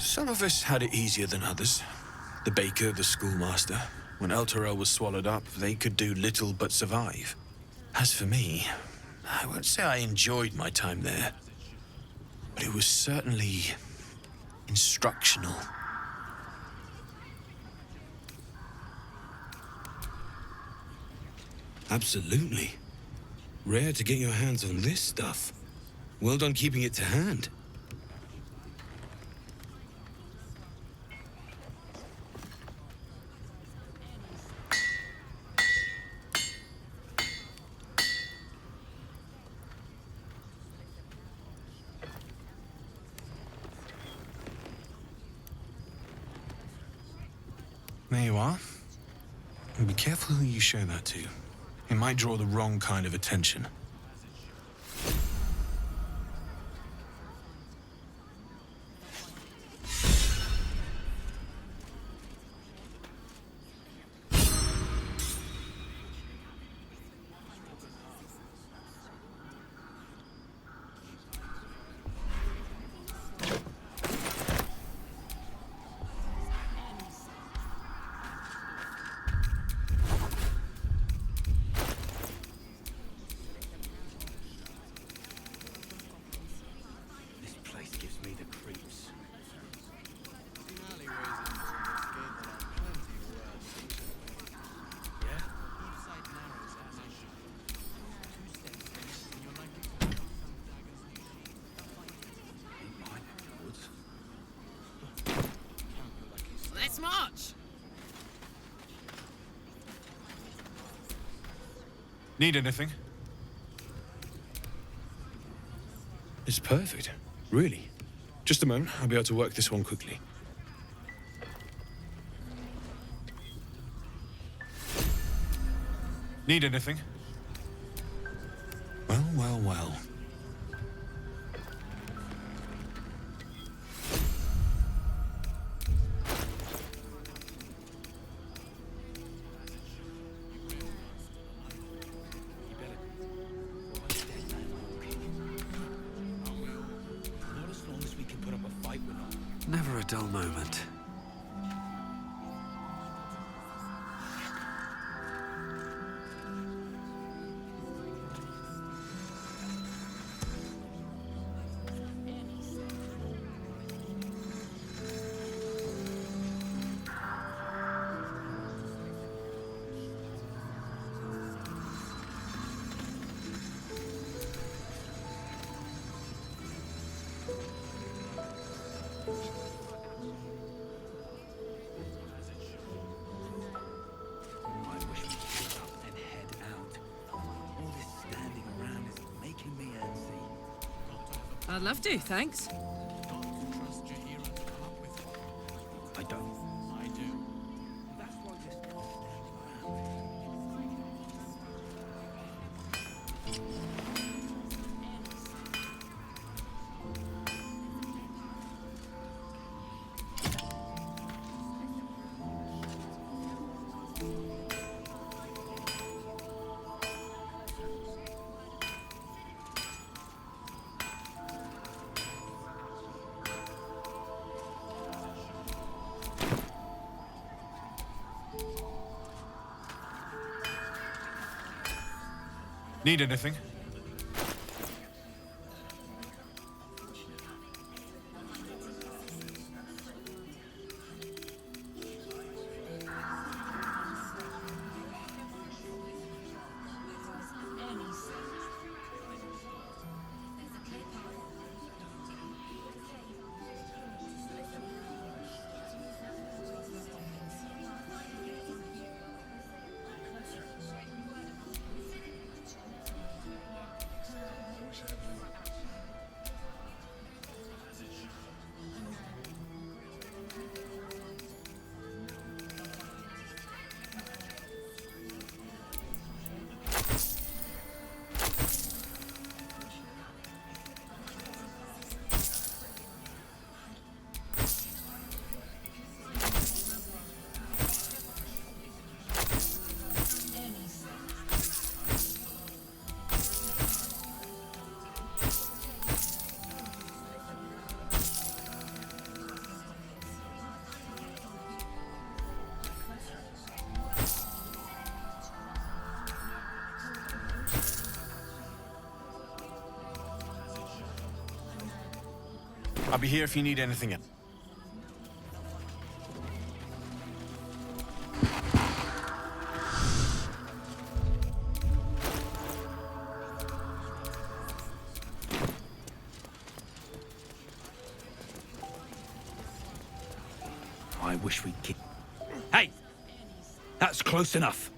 Some of us had it easier than others. The baker, the schoolmaster. When Elturel was swallowed up, they could do little but survive. As for me, I won't say I enjoyed my time there, but it was certainly instructional. Absolutely. Rare to get your hands on this stuff. Well done keeping it to hand. There you are. And be careful who you show that to. It might draw the wrong kind of attention. Let's march! Need anything? It's perfect. Really. Just a moment, I'll be able to work this one quickly. Need anything? Well, well, well. Never a dull moment. I'd love to, thanks. I don't. I do. That's why this Need anything? I'll be here if you need anything else. I wish we'd keep... Hey! That's close enough.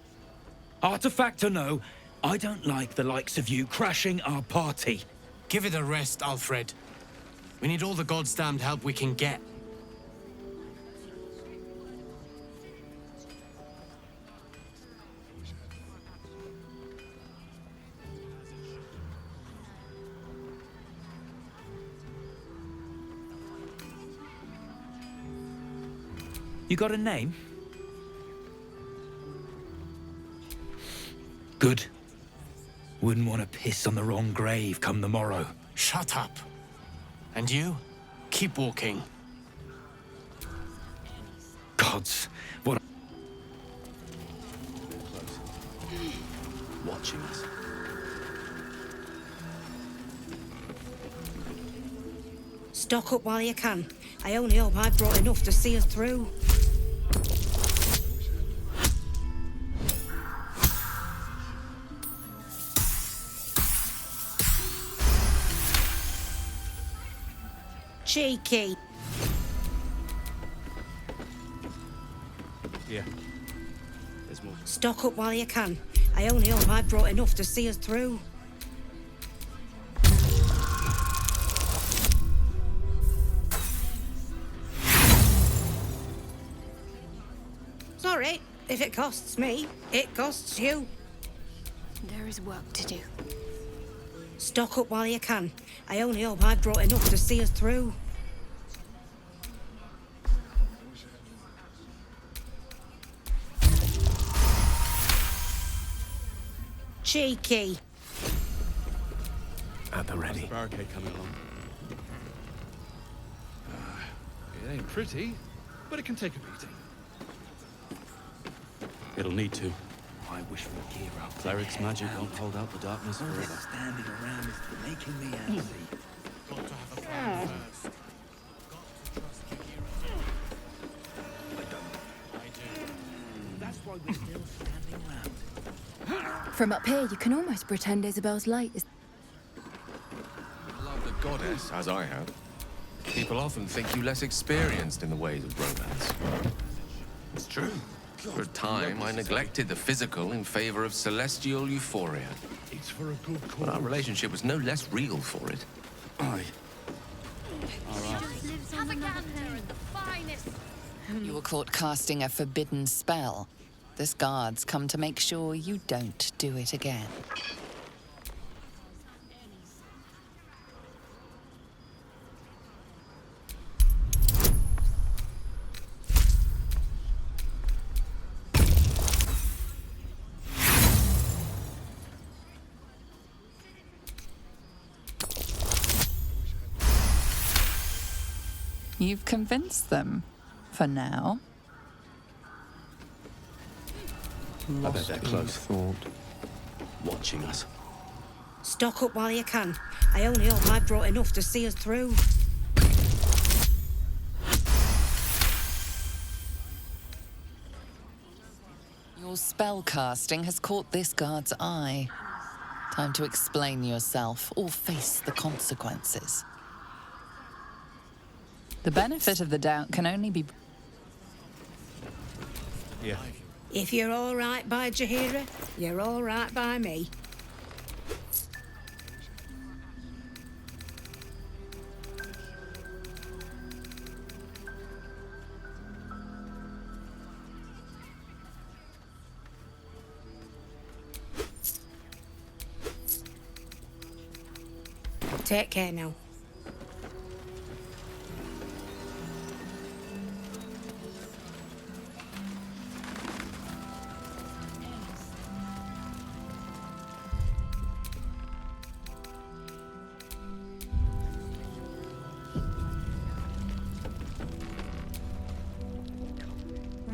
Artifact or no, I don't like the likes of you crashing our party. Give it a rest, Alfred. We need all the God's damned help we can get. You got a name? Good. Wouldn't want to piss on the wrong grave come the morrow. Shut up. And you? Keep walking. Gods, what... Watching us. Stock up while you can. I only hope I've brought enough to see us through. Cheeky. Yeah. There's more. Stock up while you can. I only hope I've brought enough to see us through. Sorry, if it costs me, it costs you. There is work to do. Stock up while you can. I only hope I've brought enough to see us through. Cheeky. At the ready. Barricade coming along. It ain't pretty, but it can take a beating. It'll need to. I wish we'd gear up. Cleric's magic won't hold out the darkness All this forever. standing around is making me antsy. Got to have a plan first. That's why we're still standing around. From up here, you can almost pretend Isabel's light is... Love the goddess, as I have. People often think you less experienced in the ways of romance. It's true. For a time, I neglected the physical in favor of celestial euphoria. It's for a good cause. But our relationship was no less real for it. You were caught casting a forbidden spell. This guard's come to make sure you don't do it again. You've convinced them, for now. I bet they're close. Thought. Watching us. Stock up while you can. I only hope I've brought enough to see us through. Your spell casting has caught this guard's eye. Time to explain yourself or face the consequences. The benefit of the doubt can only be... Yeah. If you're all right by Jaheira, you're all right by me. Take care now.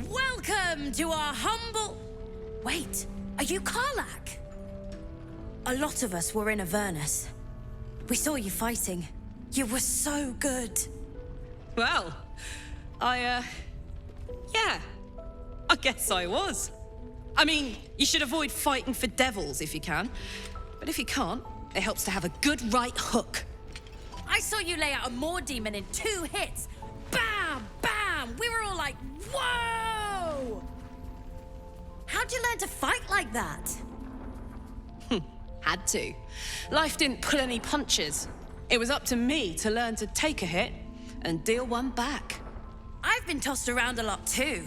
Welcome to our humble... Wait, are you Karlach? A lot of us were in Avernus. We saw you fighting. You were so good. Well, yeah, I guess I was. I mean, you should avoid fighting for devils if you can. But if you can't, it helps to have a good right hook. I saw you lay out a Moor demon in 2 hits. Bam! Bam! We were all like, whoa! How'd you learn to fight like that? Had to. Life didn't pull any punches. It was up to me to learn to take a hit and deal one back. I've been tossed around a lot too.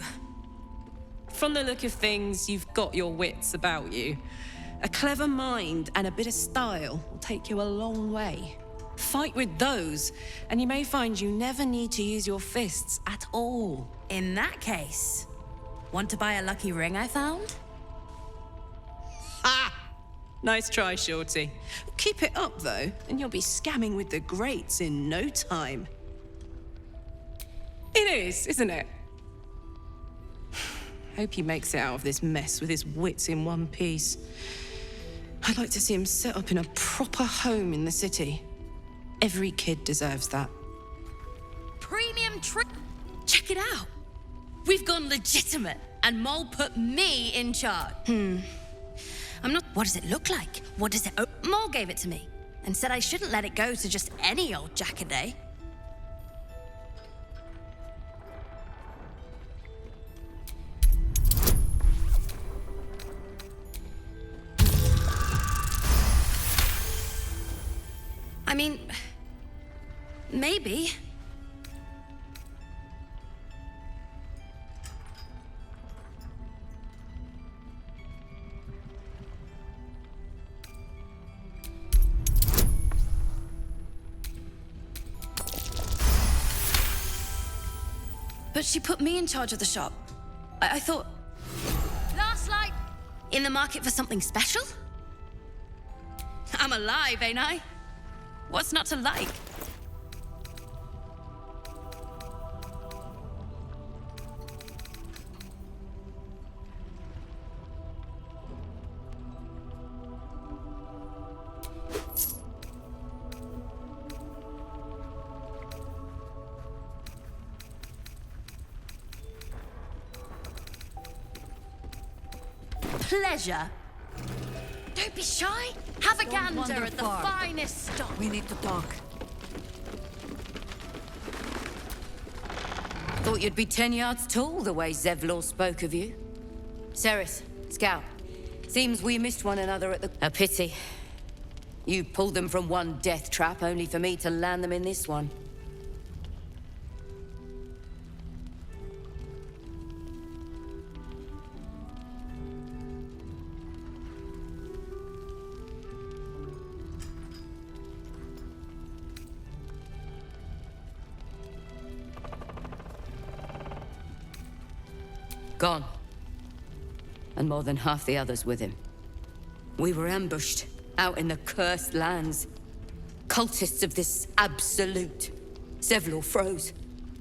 From the look of things, you've got your wits about you. A clever mind and a bit of style will take you a long way. Fight with those, and you may find you never need to use your fists at all. In that case, want to buy a lucky ring I found? Ha! Nice try, Shorty. Keep it up, though, and you'll be scamming with the greats in no time. It is, isn't it? Hope he makes it out of this mess with his wits in one piece. I'd like to see him set up in a proper home in the city. Every kid deserves that. Premium trip. Check it out. We've gone legitimate, and Mole put me in charge. I'm not. What does it look like? What does it? Mole gave it to me and said I shouldn't let it go to just any old jackaday. I mean, maybe. But she put me in charge of the shop. I thought... Last light! In the market for something special? I'm alive, ain't I? What's not to like? Pleasure. Don't be shy. Have a gander at the finest stock. We need to talk. Thought you'd be 10 yards tall the way Zevlor spoke of you. Ceres, Scout. Seems we missed one another at the... A pity. You pulled them from one death trap only for me to land them in this one. Gone. And more than half the others with him. We were ambushed, out in the cursed lands. Cultists of this absolute. Zevlor froze,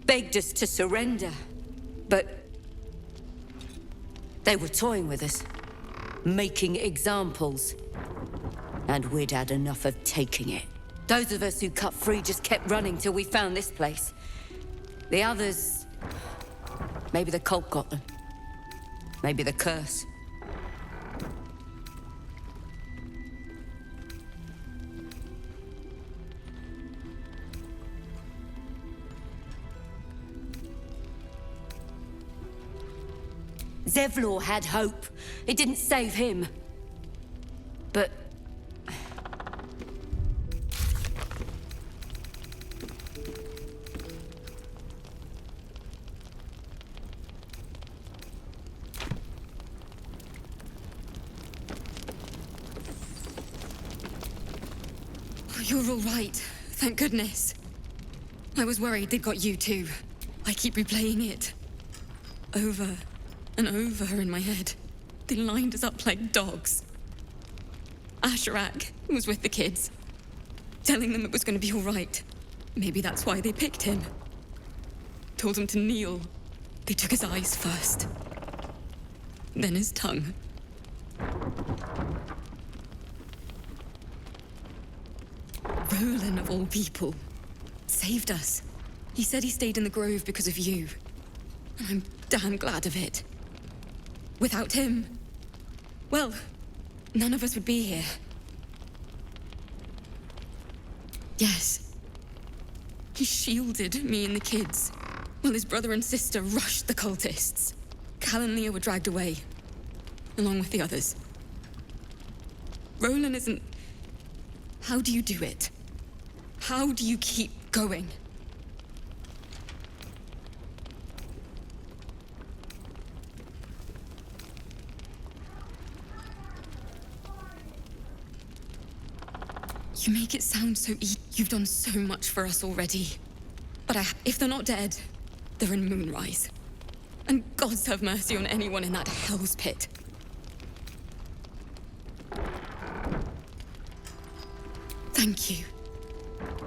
begged us to surrender. But... they were toying with us, making examples. And we'd had enough of taking it. Those of us who cut free just kept running till we found this place. The others... maybe the cult got them. Maybe the curse. Zevlor had hope. It didn't save him. But... You're all right. Thank goodness. I was worried they'd got you too. I keep replaying it. Over and over in my head. They lined us up like dogs. Asherak was with the kids, telling them it was going to be all right. Maybe that's why they picked him. Told him to kneel. They took his eyes first. Then his tongue. Roland, of all people, saved us. He said he stayed in the grove because of you. And I'm damn glad of it. Without him, well, none of us would be here. Yes. He shielded me and the kids, while his brother and sister rushed the cultists. Cal and Leah were dragged away, along with the others. Roland isn't... How do you do it? How do you keep going? You make it sound so easy. You've done so much for us already. But if they're not dead, they're in Moonrise. And gods have mercy on anyone in that hell's pit. Thank you.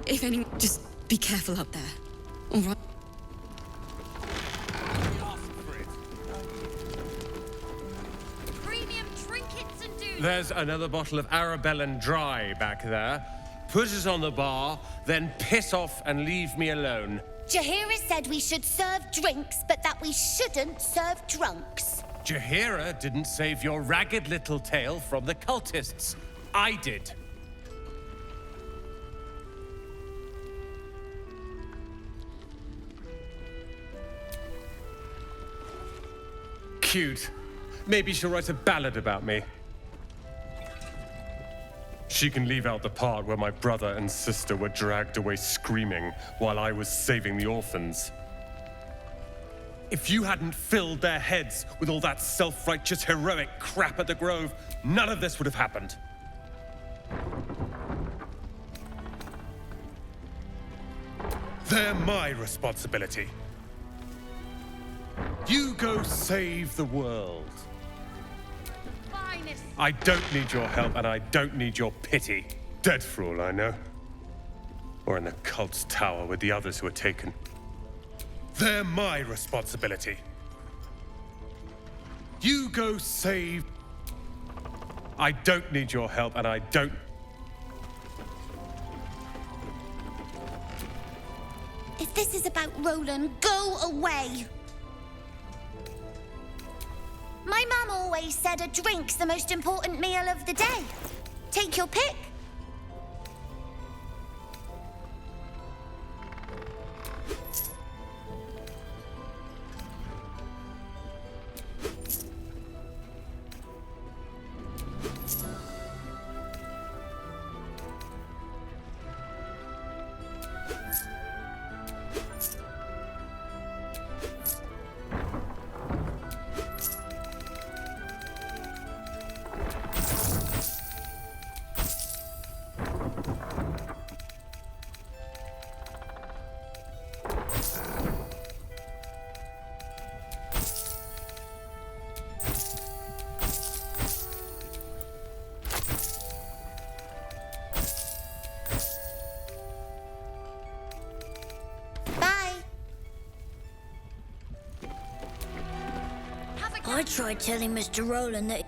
If anyone, just be careful out there. All right? Premium trinkets and dudes. There's another bottle of Arabellan Dry back there. Put it on the bar, then piss off and leave me alone. Jaheira said we should serve drinks, but that we shouldn't serve drunks. Jaheira didn't save your ragged little tail from the cultists. I did. Cute. Maybe she'll write a ballad about me. She can leave out the part where my brother and sister were dragged away screaming while I was saving the orphans. If you hadn't filled their heads with all that self-righteous, heroic crap at the Grove, none of this would have happened. They're my responsibility. You go save the world. I don't need your help, and I don't need your pity. Dead for all I know. Or in the cult's tower with the others who were taken. They're my responsibility. You go save... I don't need your help, and I don't... If this is about Roland, go away. My mum always said a drink's the most important meal of the day. Take your pick. I tried telling Mr. Roland that...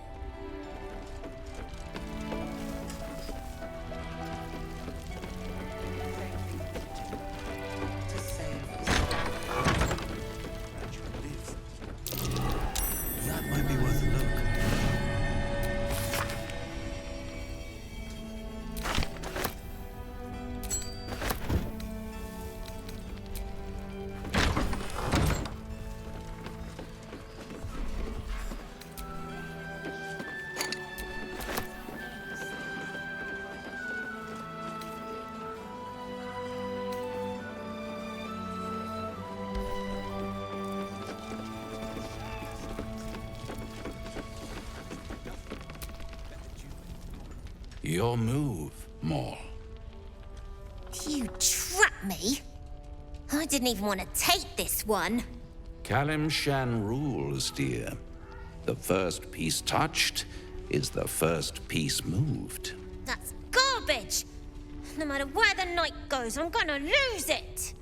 That might be worth a look. Your move, Maul. You trapped me. I didn't even want to take this one. Kalimshan rules, dear. The first piece touched is the first piece moved. That's garbage. No matter where the night goes, I'm gonna lose it.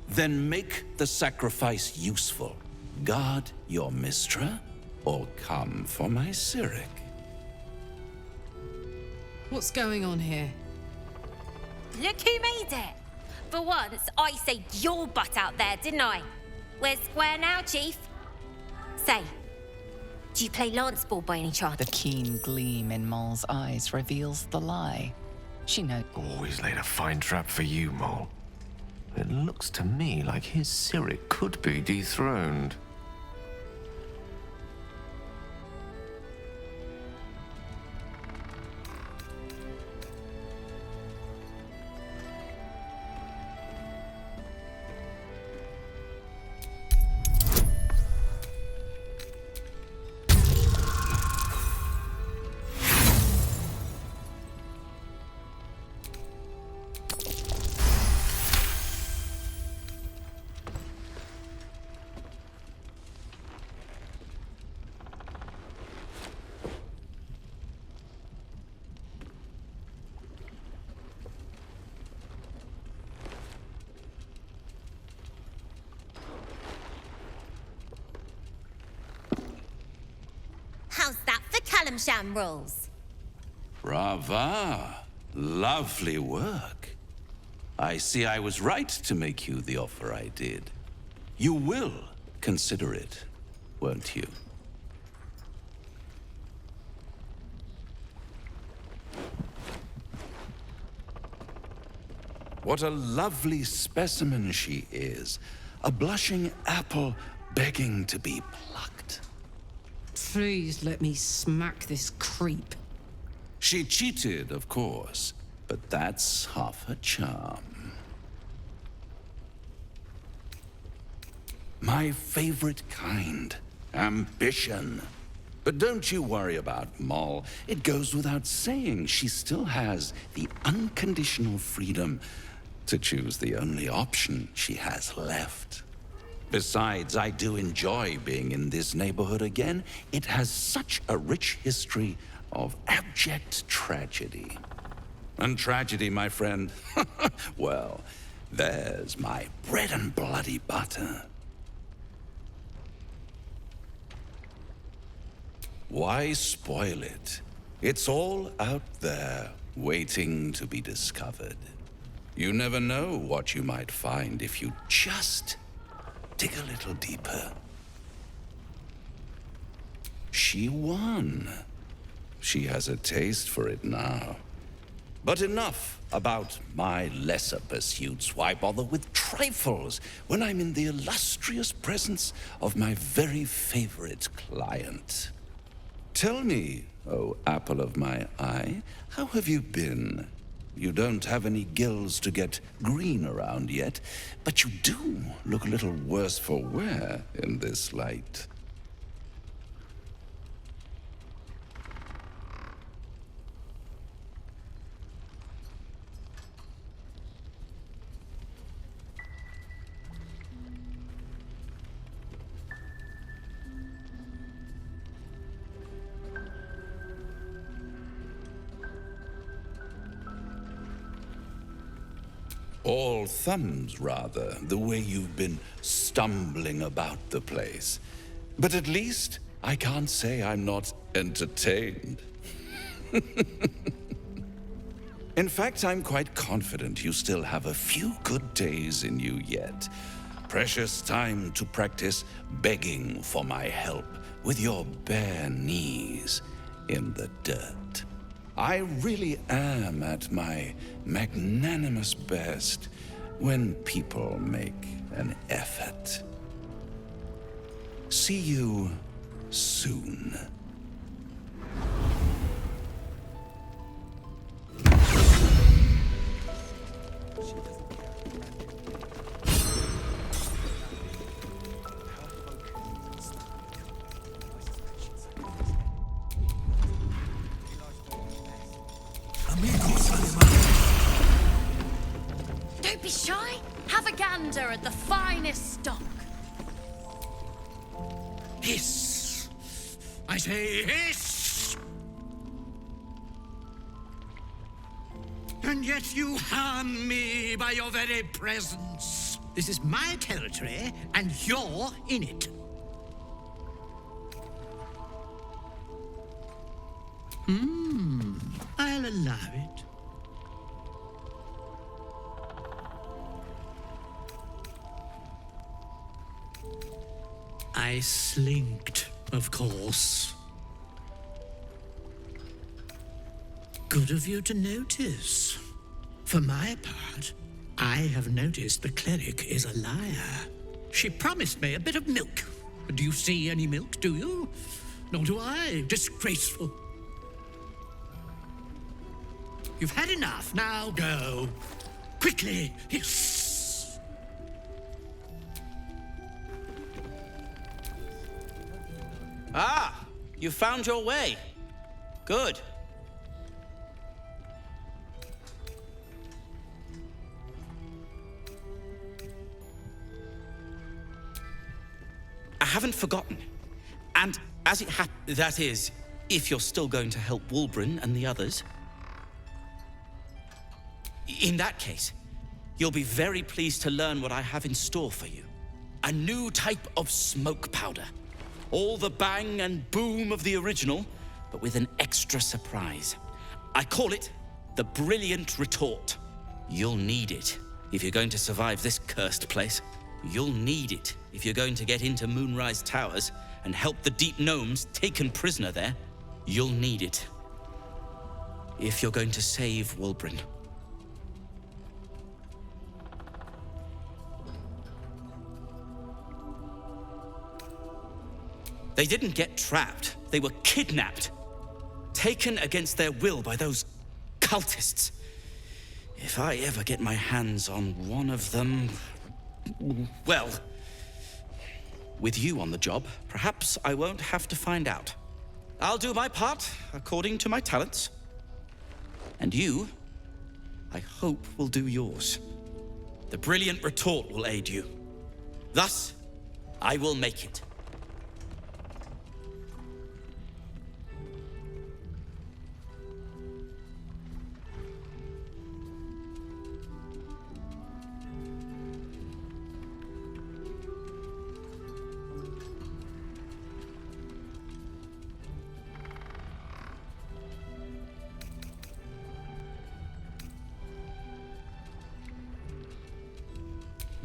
Then make the sacrifice useful. Guard your Mistra, or come for my Cyric. What's going on here? Look who made it. For once, I saved your butt out there, didn't I? We're square now, Chief. Say, do you play lance ball by any chance? The keen gleam in Mole's eyes reveals the lie. She knows. Always laid a fine trap for you, Mole. It looks to me like his Cyric could be dethroned. How's that for Calamsham rules? Brava. Lovely work. I see I was right to make you the offer I did. You will consider it, won't you? What a lovely specimen she is. A blushing apple begging to be plucked. Please let me smack this creep. She cheated, of course, but that's half her charm. My favorite kind, ambition. But don't you worry about Moll. It goes without saying she still has the unconditional freedom to choose the only option she has left. Besides, I do enjoy being in this neighborhood again. It has such a rich history of abject tragedy. And tragedy, my friend, well, there's my bread and bloody butter. Why spoil it? It's all out there, waiting to be discovered. You never know what you might find if you just dig a little deeper. She won. She has a taste for it now. But enough about my lesser pursuits. Why bother with trifles when I'm in the illustrious presence of my very favorite client? Tell me, oh apple of my eye, how have you been? You don't have any gills to get green around yet, but you do look a little worse for wear in this light. All thumbs, rather, the way you've been stumbling about the place. But at least I can't say I'm not entertained. In fact, I'm quite confident you still have a few good days in you yet. Precious time to practice begging for my help with your bare knees in the dirt. I really am at my magnanimous best when people make an effort. See you soon. Don't be shy. Have a gander at the finest stock. Hiss! I say hiss! And yet you harm me by your very presence. This is my territory, and you're in it. I'll allow it. I slinked, of course. Good of you to notice. For my part, I have noticed the cleric is a liar. She promised me a bit of milk. Do you see any milk, do you? Nor do I. Disgraceful. You've had enough. Now go. Quickly. Yes. Ah, you found your way. Good. I haven't forgotten. And as it happens, that is, if you're still going to help Wulbren and the others. In that case, you'll be very pleased to learn what I have in store for you. A new type of smoke powder. All the bang and boom of the original, but with an extra surprise. I call it the Brilliant Retort. You'll need it if you're going to survive this cursed place. You'll need it if you're going to get into Moonrise Towers and help the Deep Gnomes taken prisoner there. You'll need it if you're going to save Wulbren. They didn't get trapped. They were kidnapped. Taken against their will by those cultists. If I ever get my hands on one of them... well, with you on the job, perhaps I won't have to find out. I'll do my part according to my talents. And you, I hope, will do yours. The Brilliant Retort will aid you. Thus, I will make it.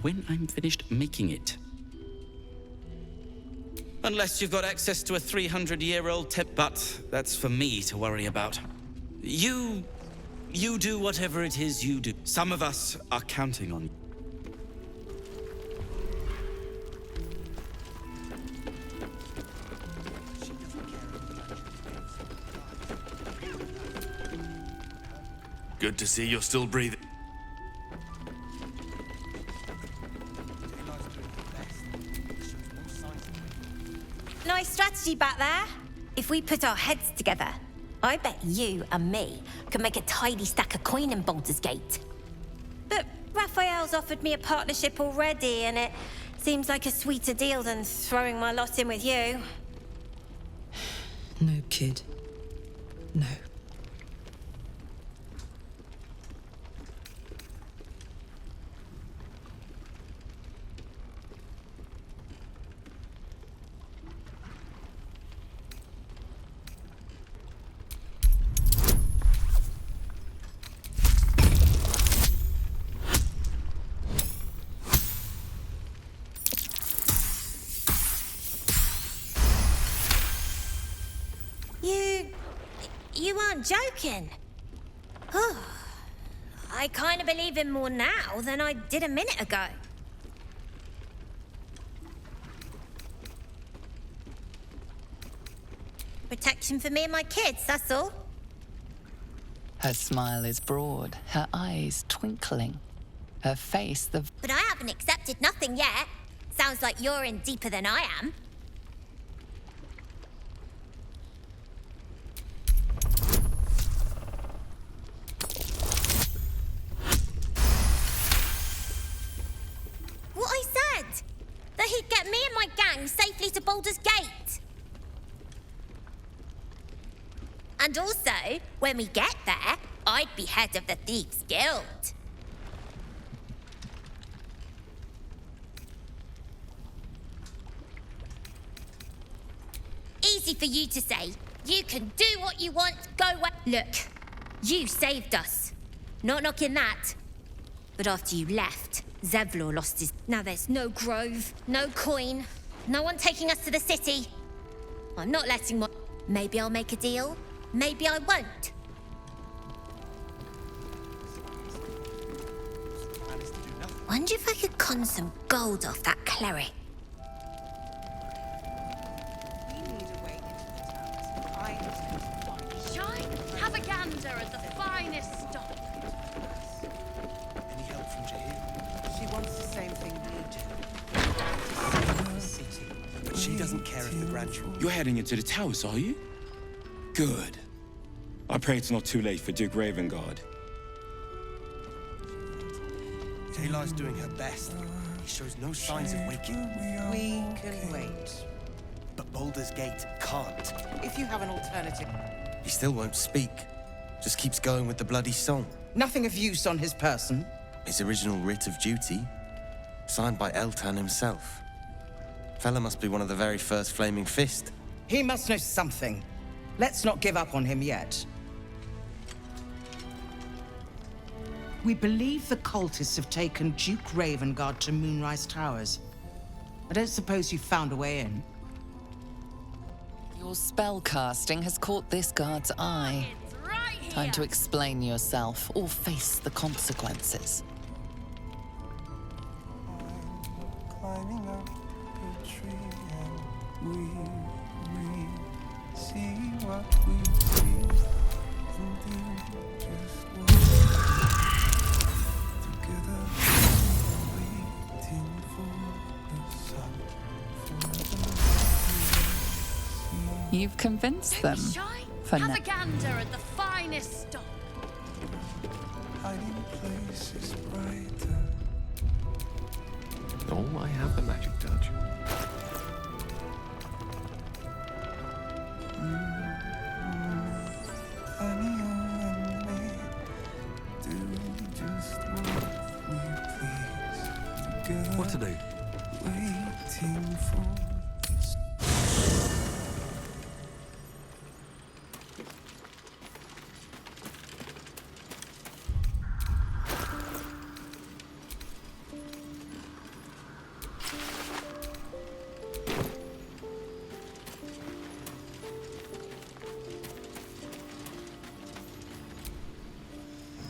When I'm finished making it. Unless you've got access to a 300-year-old but that's for me to worry about. You do whatever it is you do. Some of us are counting on you. Good to see you're still breathing. Nice strategy back there. If we put our heads together, I bet you and me could make a tidy stack of coin in Baldur's Gate. But Raphael's offered me a partnership already, and it seems like a sweeter deal than throwing my lot in with you. No, kid. No. You aren't joking. I kind of believe him more now than I did a minute ago. Protection for me and my kids, that's all. Her smile is broad, her eyes twinkling, her face the... But I haven't accepted nothing yet. Sounds like you're in deeper than I am. What I said! That he'd get me and my gang safely to Baldur's Gate. And also, when we get there, I'd be head of the Thieves' Guild. Easy for you to say. You can do what you want, go where... Look, you saved us. Not knocking that. But after you left, Zevlor lost his... Now there's no grove, no coin. No one taking us to the city. I'm not letting one. Maybe I'll make a deal. Maybe I won't. Wonder if I could con some gold off that cleric. Shine, have a gander at the finest stock. Any help from Jahir? She wants the same thing we do. The city. But she doesn't care if the grandchildren... You're heading into the towers, are you? Good. I pray it's not too late for Duke Ravengard. Taylor's doing her best. He shows no signs of waking. We can wait. But Baldur's Gate can't. If you have an alternative... He still won't speak. Just keeps going with the bloody song. Nothing of use on his person. His original writ of duty, signed by Eltan himself. Fella must be one of the very first Flaming Fist. He must know something. Let's not give up on him yet. We believe the cultists have taken Duke Ravengard to Moonrise Towers. I don't suppose you found a way in. Your spell casting has caught this guard's eye. Time to explain yourself or face the consequences. Climbing up a tree and we see what we see. And then just together, waiting for the sun. You've convinced them. For Have now. a gander at the finest stock. Hiding places brighter. Oh, I have the magic touch. Honey, you and me do just what we please. Together, What to do? waiting for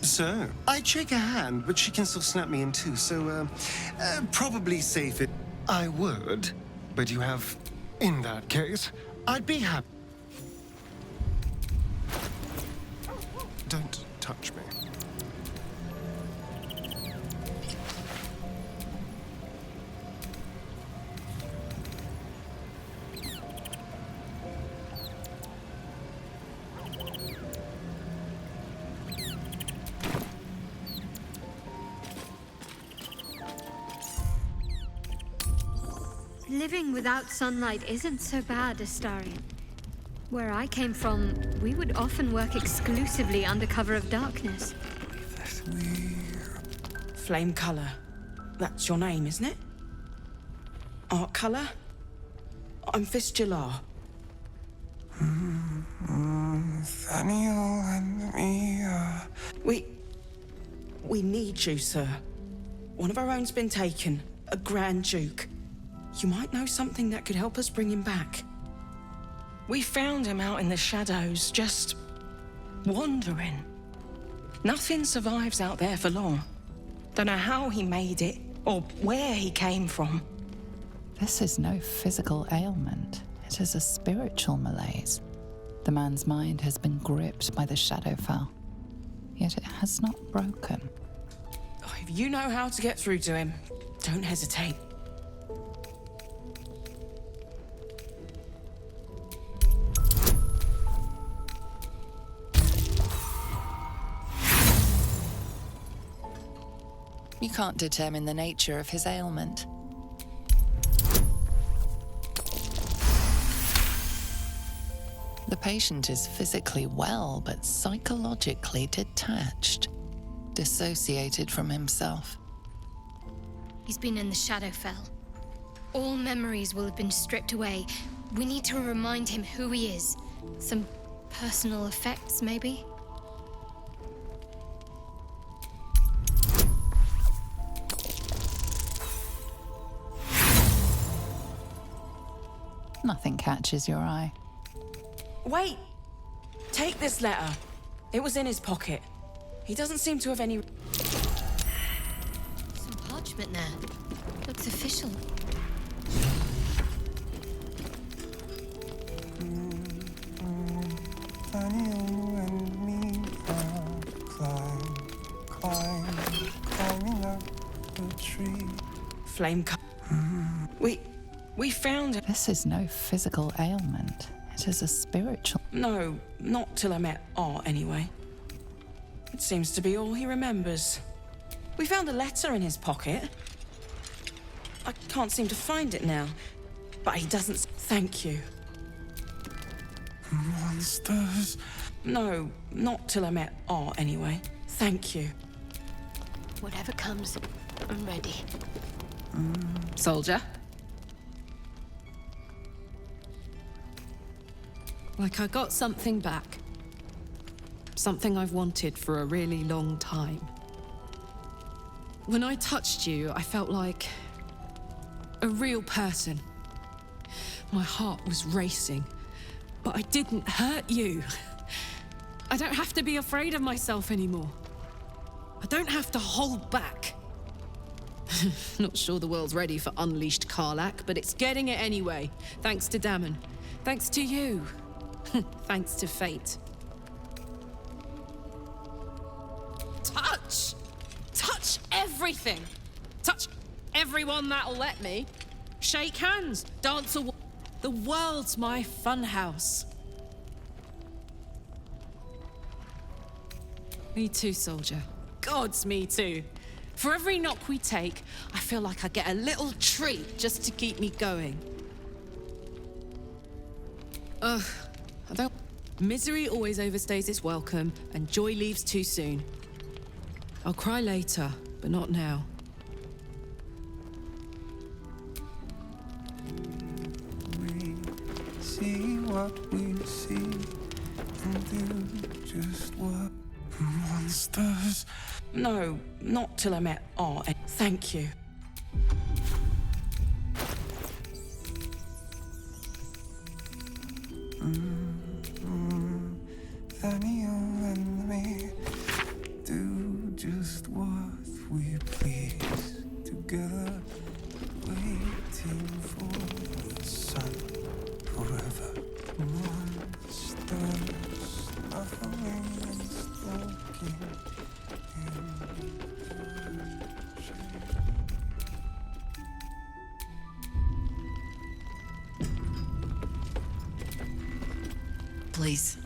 So, I'd shake her hand, but she can still snap me in two, so, probably safe it. I would, but you have... In that case, I'd be happy. Don't touch me. Living without sunlight isn't so bad, Astarion. Where I came from, we would often work exclusively under cover of darkness. Flame Color. That's your name, isn't it? Art Color? I'm Fistular. Nathaniel and me are... We need you, sir. One of our own's been taken. A Grand Duke. You might know something that could help us bring him back. We found him out in the shadows, just wandering. Nothing survives out there for long. Don't know how he made it, or where he came from. This is no physical ailment. It is a spiritual malaise. The man's mind has been gripped by the Shadowfell, yet it has not broken. If you know how to get through to him, don't hesitate. You can't determine the nature of his ailment. The patient is physically well, but psychologically detached, dissociated from himself. He's been in the Shadowfell. All memories will have been stripped away. We need to remind him who he is. Some personal effects, maybe? Nothing catches your eye. Wait! Take this letter. It was in his pocket. He doesn't seem to have any... Some parchment there. Looks official. Daniel and me are climbing up the tree. Flame cut. We found it. This is no physical ailment. It is a spiritual. No, not till I met Art, anyway. It seems to be all he remembers. We found a letter in his pocket. I can't seem to find it now, but he doesn't... Thank you. Monsters. No, not till I met Art, anyway. Thank you. Whatever comes, I'm ready. Soldier? Like I got something back. Something I've wanted for a really long time. When I touched you, I felt like a real person. My heart was racing, but I didn't hurt you. I don't have to be afraid of myself anymore. I don't have to hold back. Not sure the world's ready for unleashed Karlach, but it's getting it anyway. Thanks to Dammon. Thanks to you. Thanks to fate. Touch! Touch everything! Touch everyone that'll let me. Shake hands, dance a... The world's my funhouse. Me too, soldier. Gods, me too. For every knock we take, I feel like I get a little treat just to keep me going. Ugh, I don't... Misery always overstays its welcome, and joy leaves too soon. I'll cry later, but not now. We see what we see and do just what monsters. No, not till I met Art. Thank you. Daniel and me do just what we please together, waiting for the sun forever. Monsters snuffling and stalking in the shade. Please,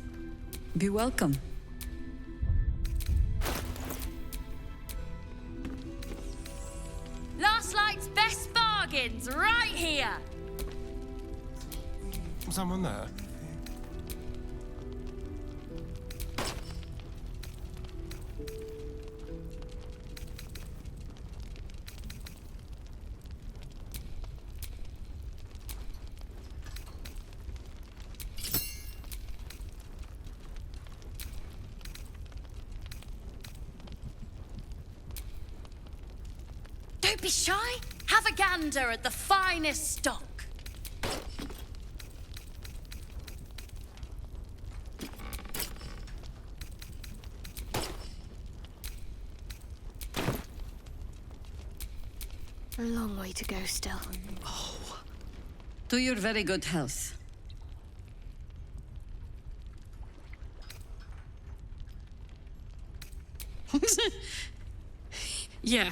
be welcome. Last Light's best bargains right here. Someone there? Don't be shy. Have a gander at the finest stock. A long way to go still. To your very good health. Yeah.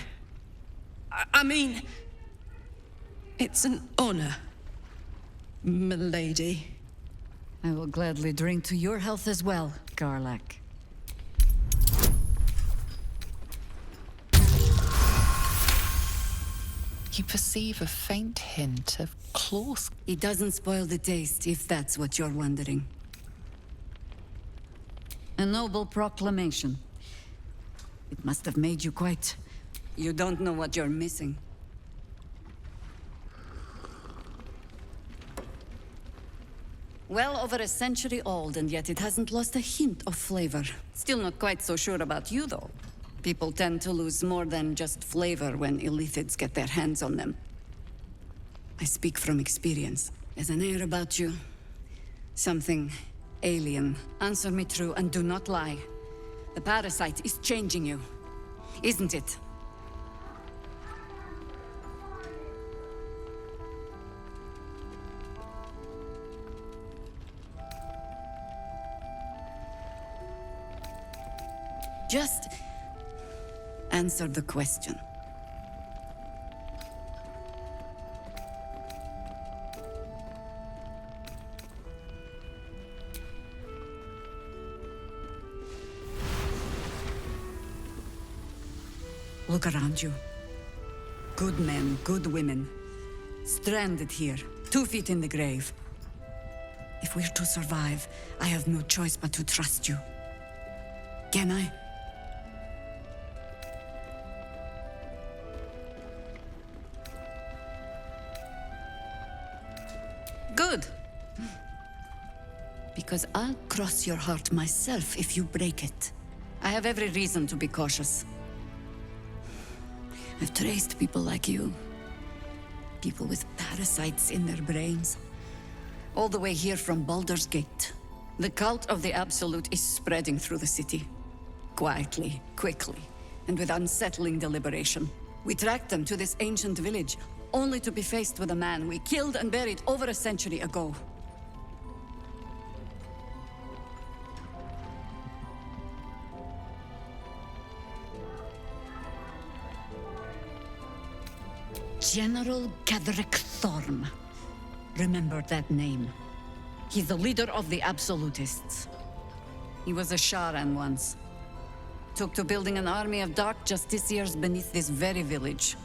I mean... It's an honor, milady. I will gladly drink to your health as well, Karlach. You perceive a faint hint of claws. It doesn't spoil the taste, if that's what you're wondering. A noble proclamation. It must have made you quite... You don't know what you're missing. Well over a century old, and yet it hasn't lost a hint of flavor. Still not quite so sure about you, though. People tend to lose more than just flavor when illithids get their hands on them. I speak from experience. There's an air about you. Something alien. Answer me true and do not lie. The parasite is changing you, isn't it? Just answer the question. Look around you. Good men, good women. Stranded here, 2 feet in the grave. If we're to survive, I have no choice but to trust you. Can I? Good. Because I'll cross your heart myself if you break it. I have every reason to be cautious. I've traced people like you. People with parasites in their brains. All the way here from Baldur's Gate. The cult of the Absolute is spreading through the city. Quietly, quickly, and with unsettling deliberation. We tracked them to this ancient village, only to be faced with a man we killed and buried over a century ago. General Ketheric Thorm. Remember that name. He's the leader of the Absolutists. He was a Sharan once. Took to building an army of dark justiciars beneath this very village.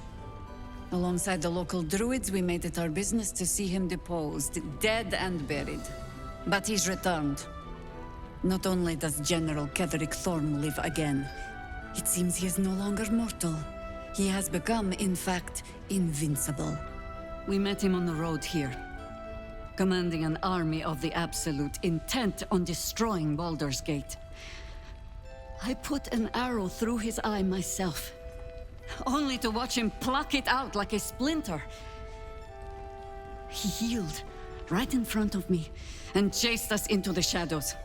Alongside the local druids, we made it our business to see him deposed, dead and buried. But he's returned. Not only does General Ketheric Thorm live again, it seems he is no longer mortal. He has become, in fact, invincible. We met him on the road here, commanding an army of the Absolute, intent on destroying Baldur's Gate. I put an arrow through his eye myself, only to watch him pluck it out like a splinter. He healed right in front of me and chased us into the shadows.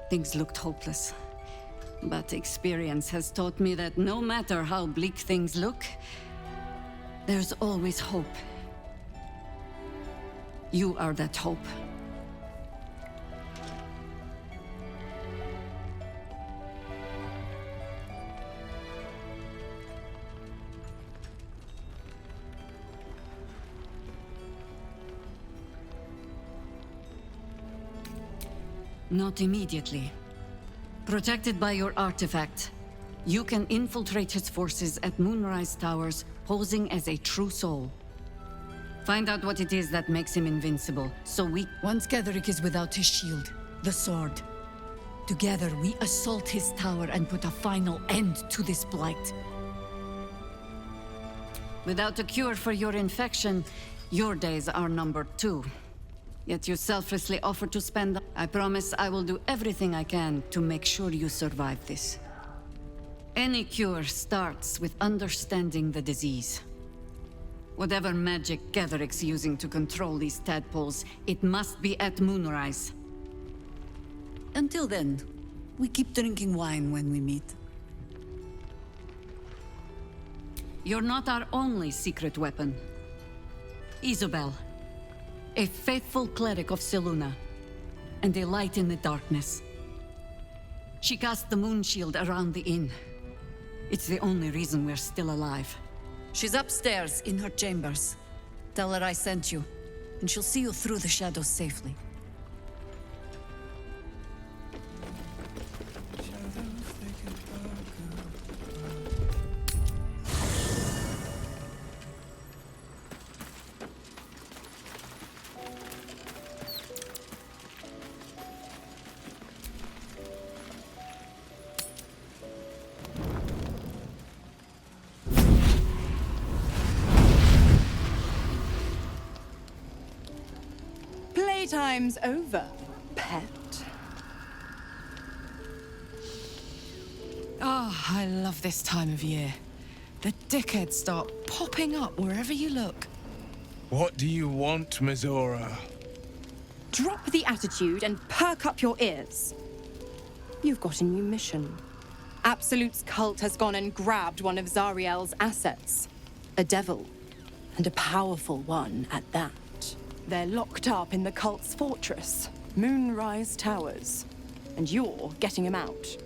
Things looked hopeless. But experience has taught me that no matter how bleak things look, there's always hope. You are that hope. Not immediately. Protected by your artifact, you can infiltrate his forces at Moonrise Towers, posing as a true soul. Find out what it is that makes him invincible, so once Ketheric is without his shield, the sword. Together, we assault his tower and put a final end to this blight. Without a cure for your infection, your days are numbered too. Yet you selflessly offer to spend them. I promise I will do everything I can to make sure you survive this. Any cure starts with understanding the disease. Whatever magic Ketheric's using to control these tadpoles, it must be at Moonrise. Until then, we keep drinking wine when we meet. You're not our only secret weapon. Isobel. A faithful cleric of Selûne, and a light in the darkness. She cast the moon shield around the inn. It's the only reason we're still alive. She's upstairs in her chambers. Tell her I sent you, and she'll see you through the shadows safely. Playtime's over, pet. Oh, I love this time of year. The dickheads start popping up wherever you look. What do you want, Mizora? Drop the attitude and perk up your ears. You've got a new mission. Absolute's cult has gone and grabbed one of Zariel's assets. A devil. And a powerful one at that. They're locked up in the cult's fortress, Moonrise Towers. And you're getting him out.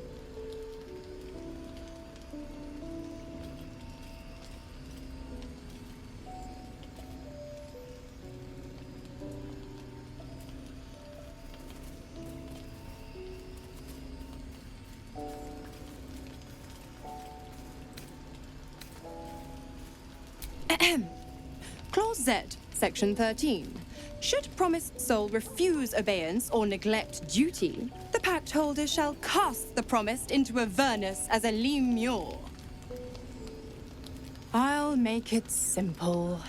Clause Z, Section 13. Should promised soul refuse obeyance or neglect duty, the pact holder shall cast the promised into Avernus as a lemure. I'll make it simple.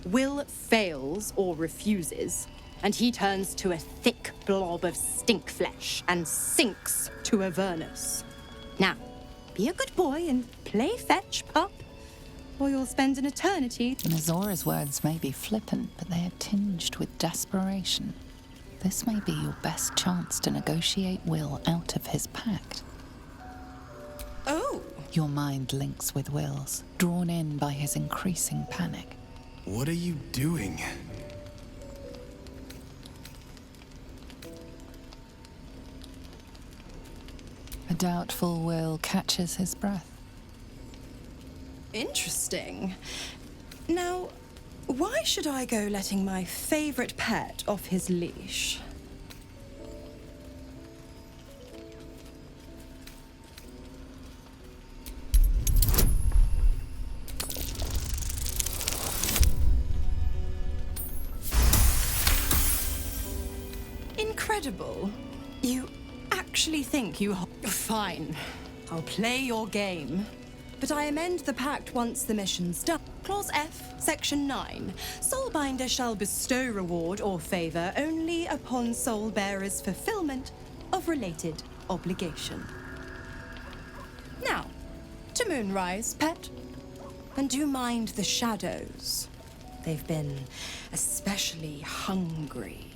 Will fails or refuses, and he turns to a thick blob of stink flesh and sinks to Avernus. Now, be a good boy and play fetch, pup. Or you'll spend an eternity. Mizora's words may be flippant, but they are tinged with desperation. This may be your best chance to negotiate Will out of his pact. Oh! Your mind links with Will's, drawn in by his increasing panic. What are you doing? A doubtful Will catches his breath. Interesting. Now, why should I go letting my favorite pet off his leash? Incredible. You actually think you... Fine. I'll play your game. But I amend the pact once the mission's done. Clause F, Section 9. Soulbinder shall bestow reward or favor only upon soul-bearer's fulfillment of related obligation. Now, to Moonrise, pet. And do mind the shadows. They've been especially hungry.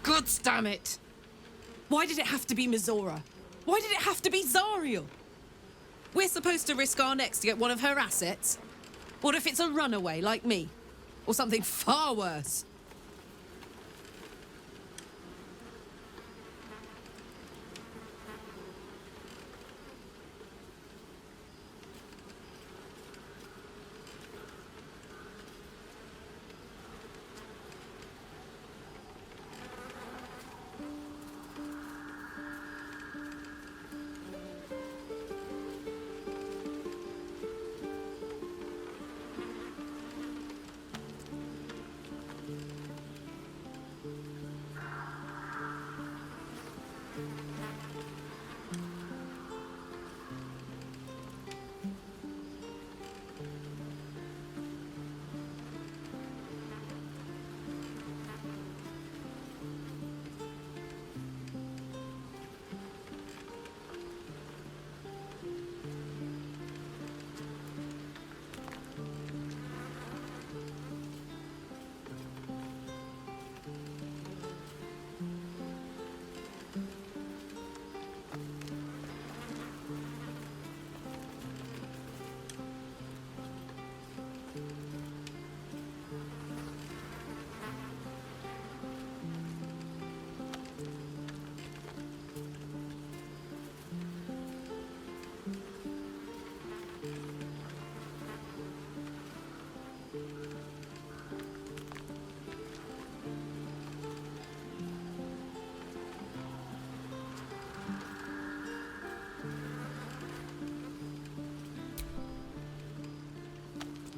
God damn it! Why did it have to be Mizora? Why did it have to be Zariel? We're supposed to risk our necks to get one of her assets? What if it's a runaway like me? Or something far worse?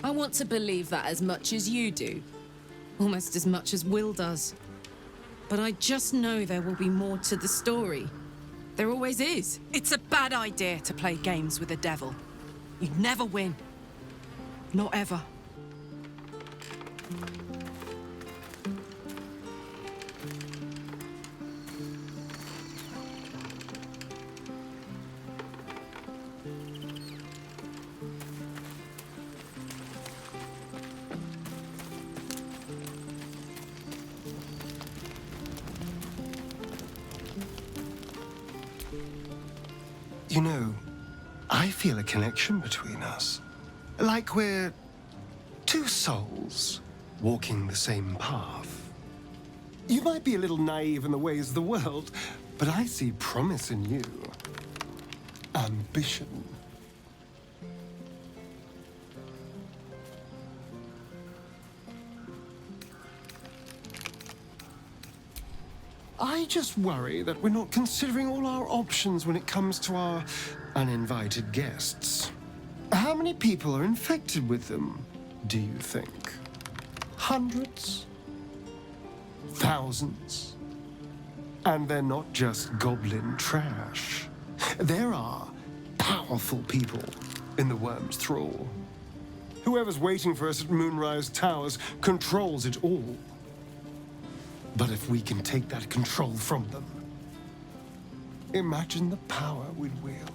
I want to believe that as much as you do. Almost as much as Will does. But I just know there will be more to the story. There always is. It's a bad idea to play games with the devil. You'd never win. Not ever. You know, I feel a connection between us. Like we're two souls walking the same path. You might be a little naive in the ways of the world, but I see promise in you. Ambition. I just worry that we're not considering all our options when it comes to our uninvited guests. How many people are infected with them, do you think? Hundreds? Thousands? And they're not just goblin trash. There are powerful people in the Worm's thrall. Whoever's waiting for us at Moonrise Towers controls it all. But if we can take that control from them, imagine the power we'd wield.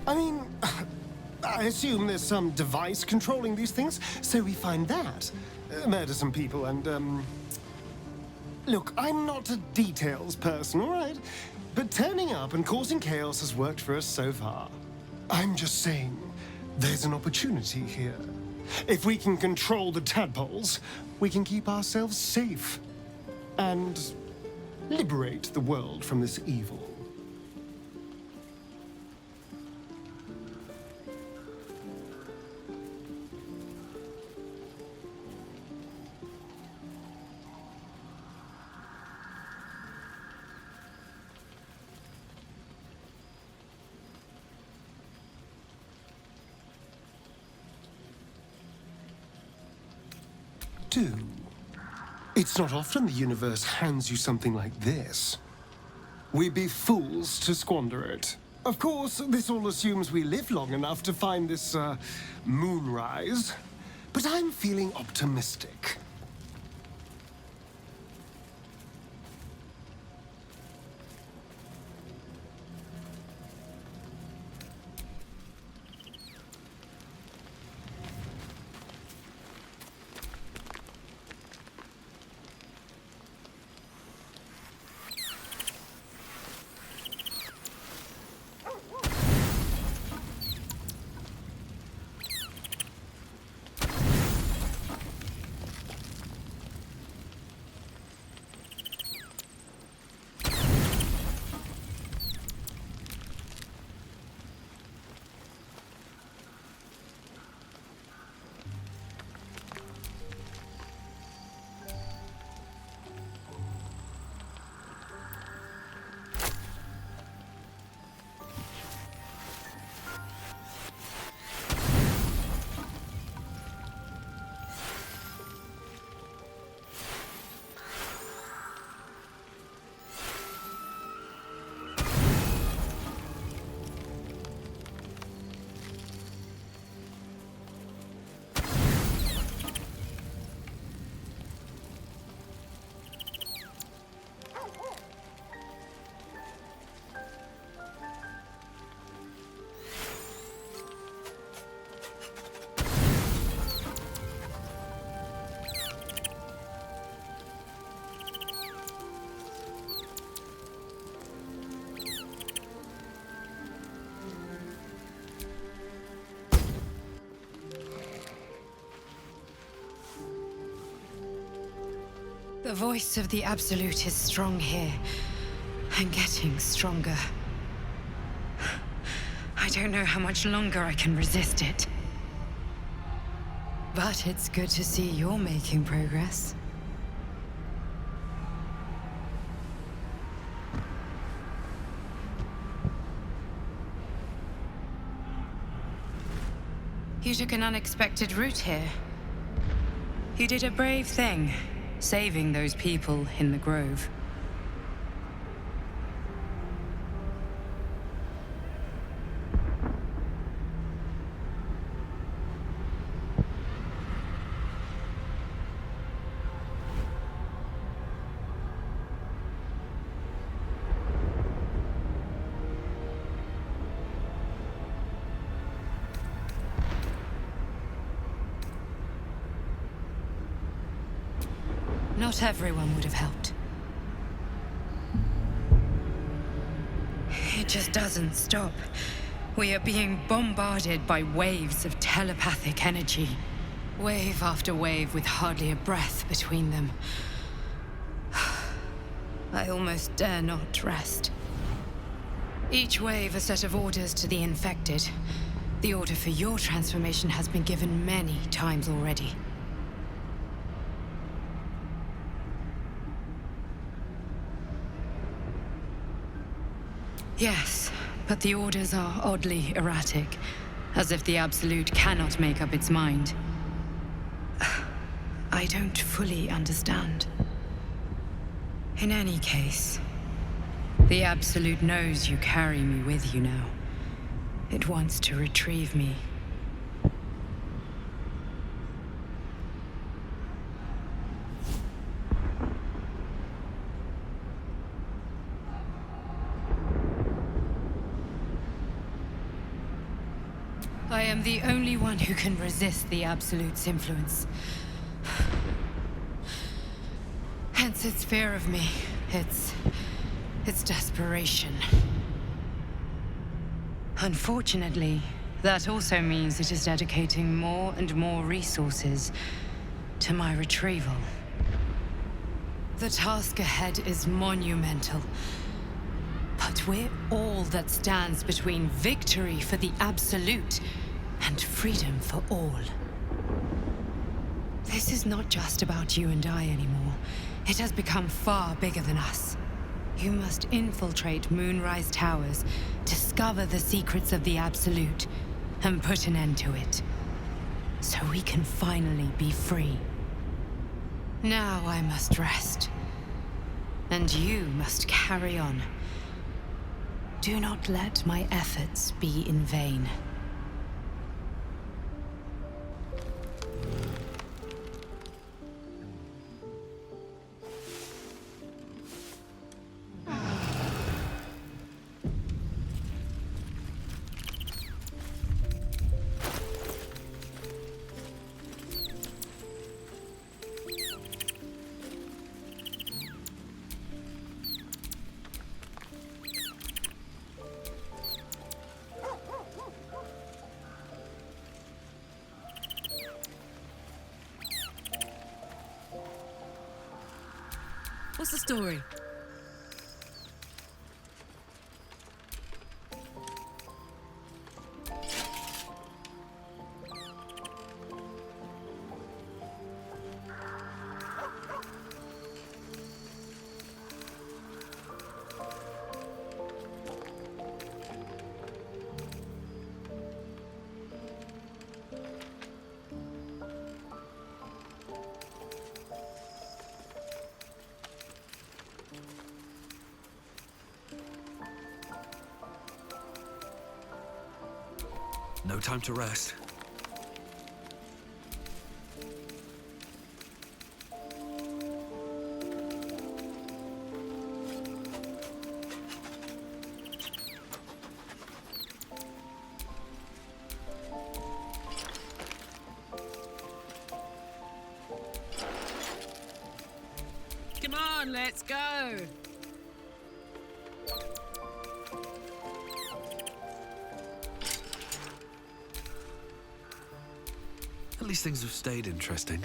I mean, I assume there's some device controlling these things, so we find that. Murder some people and, Look, I'm not a details person, all right? But turning up and causing chaos has worked for us so far. I'm just saying, there's an opportunity here. If we can control the tadpoles, we can keep ourselves safe and liberate the world from this evil. It's not often the universe hands you something like this. We'd be fools to squander it. Of course, this all assumes we live long enough to find this, moonrise. But I'm feeling optimistic. The voice of the Absolute is strong here, and getting stronger. I don't know how much longer I can resist it. But it's good to see you're making progress. You took an unexpected route here. You did a brave thing, saving those people in the grove. Not everyone would have helped. It just doesn't stop. We are being bombarded by waves of telepathic energy. Wave after wave with hardly a breath between them. I almost dare not rest. Each wave a set of orders to the infected. The order for your transformation has been given many times already. Yes, but the orders are oddly erratic, as if the Absolute cannot make up its mind. I don't fully understand. In any case, the Absolute knows you carry me with you now. It wants to retrieve me. I am the only one who can resist the Absolute's influence. Hence its fear of me, its desperation. Unfortunately, that also means it is dedicating more and more resources to my retrieval. The task ahead is monumental. But we're all that stands between victory for the Absolute and freedom for all. This is not just about you and I anymore. It has become far bigger than us. You must infiltrate Moonrise Towers, discover the secrets of the Absolute, and put an end to it. So we can finally be free. Now I must rest. And you must carry on. Do not let my efforts be in vain. What's the story? No time to rest. Come on, let's go! At least things have stayed interesting.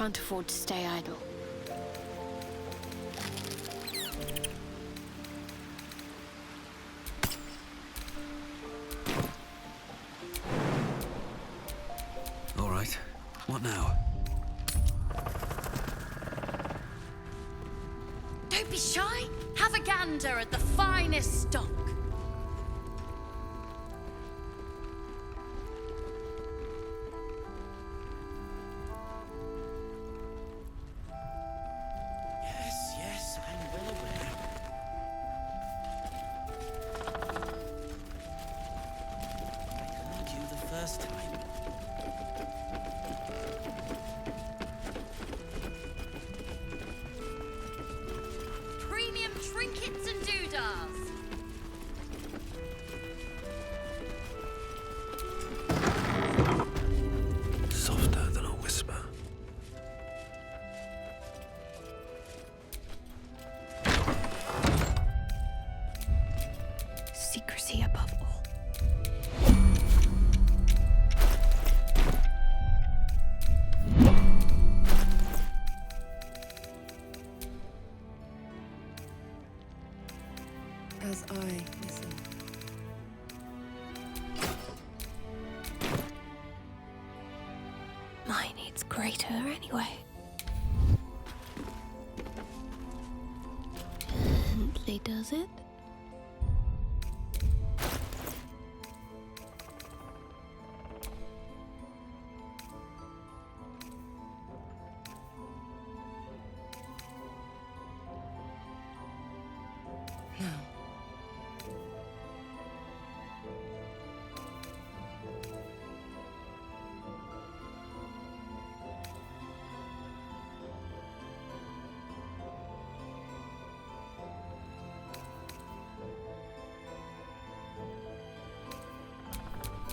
can't afford to stay idle. All right. What now? Don't be shy. Have a gander at the finest stock. Yes, I'm well aware. I heard you the first time. Premium trinkets and doodads. Softer than a whisper. Secrecy above all. As I listen. Mine needs greater anyway. Gently does it.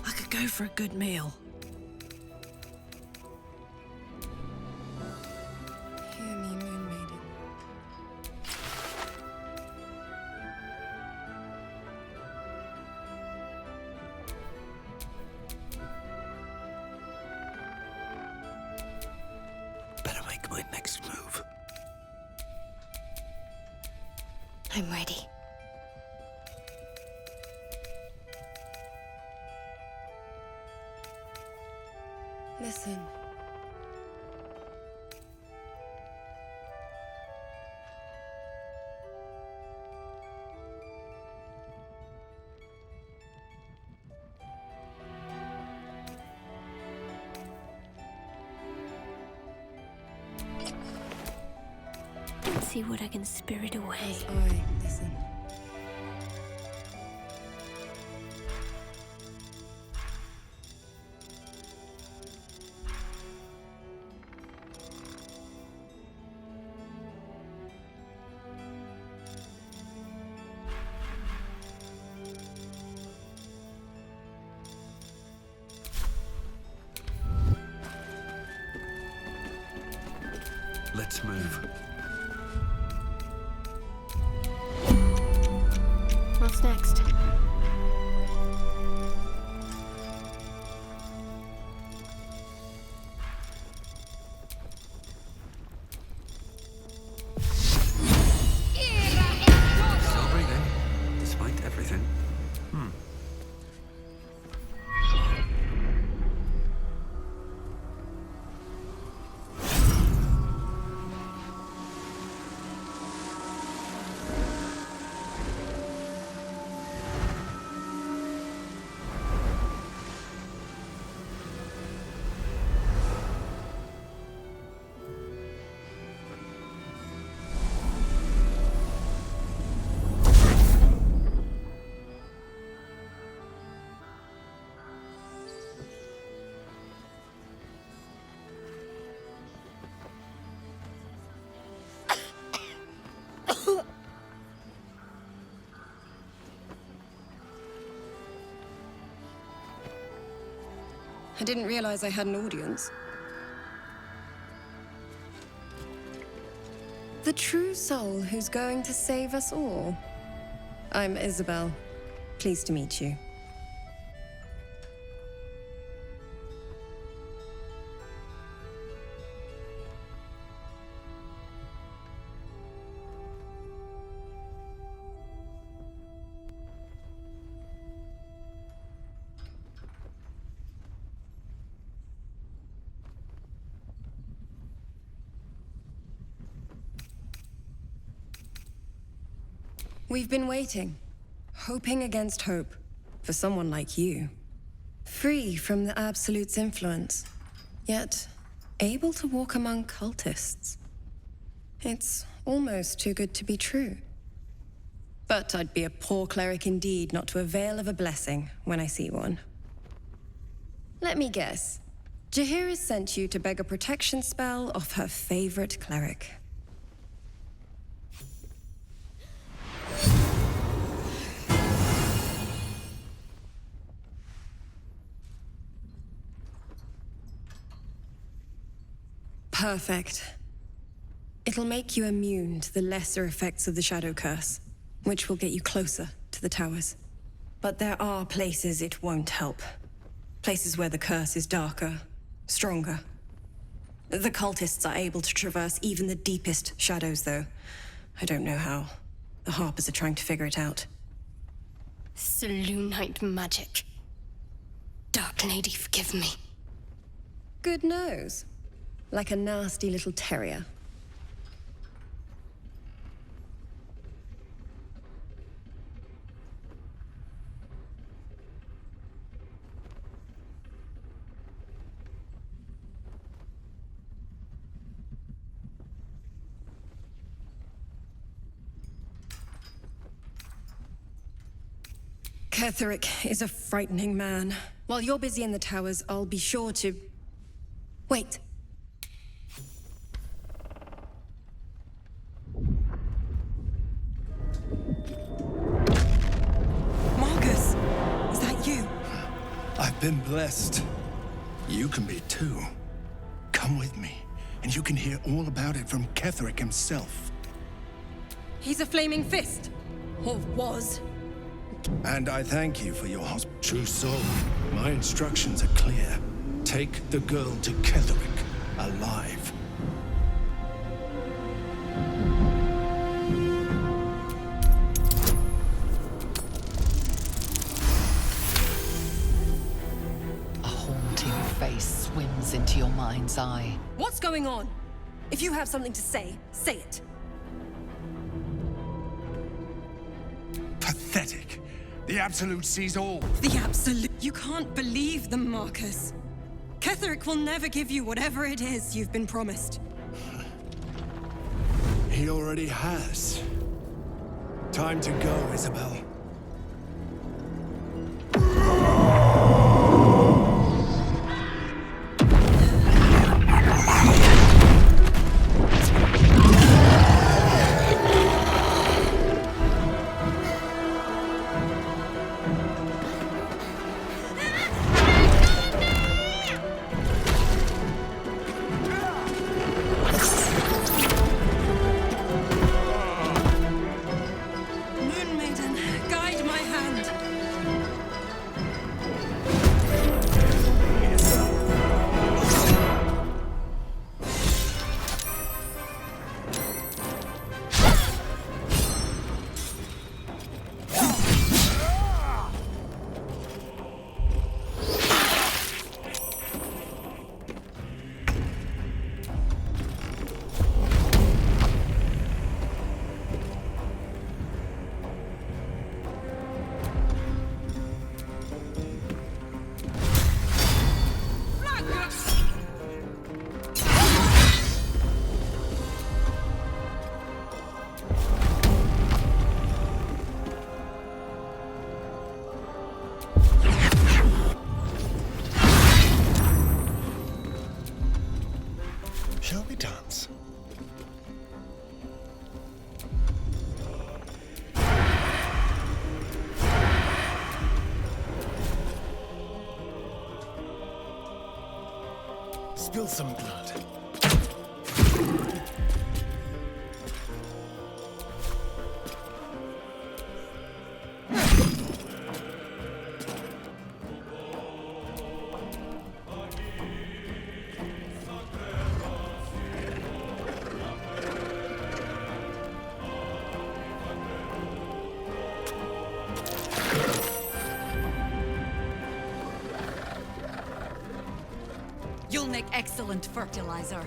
I could go for a good meal. Hear me, Moon Maiden. Better make my next move. I'm ready. Listen. Let's see what I can spirit away. As I listen. Let's move. What's next? Still breathing, despite everything. I didn't realize I had an audience. The true soul who's going to save us all. I'm Isabel. Pleased to meet you. We've been waiting, hoping against hope, for someone like you. Free from the Absolute's influence, yet able to walk among cultists. It's almost too good to be true. But I'd be a poor cleric indeed not to avail of a blessing when I see one. Let me guess. Jaheira sent you to beg a protection spell off her favorite cleric. Perfect. It'll make you immune to the lesser effects of the Shadow Curse, which will get you closer to the towers. But there are places it won't help. Places where the curse is darker, stronger. The cultists are able to traverse even the deepest shadows, though. I don't know how. The Harpers are trying to figure it out. Selûnite magic. Dark Lady, forgive me. Good nose. Like a nasty little terrier. Ketheric is a frightening man. While you're busy in the towers, I'll be sure to... Wait. Marcus! Is that you? I've been blessed. You can be too. Come with me, and you can hear all about it from Ketheric himself. He's a flaming fist. Or was. And I thank you for your true soul. My instructions are clear. Take the girl to Ketheric, alive. A haunting face swims into your mind's eye. What's going on? If you have something to say, say it. Pathetic. The Absolute sees all. The Absolute? You can't believe them, Marcus. Ketheric will never give you whatever it is you've been promised. He already has. Time to go, Isabel. Shall we dance? Spill some blood. You'll make excellent fertilizer.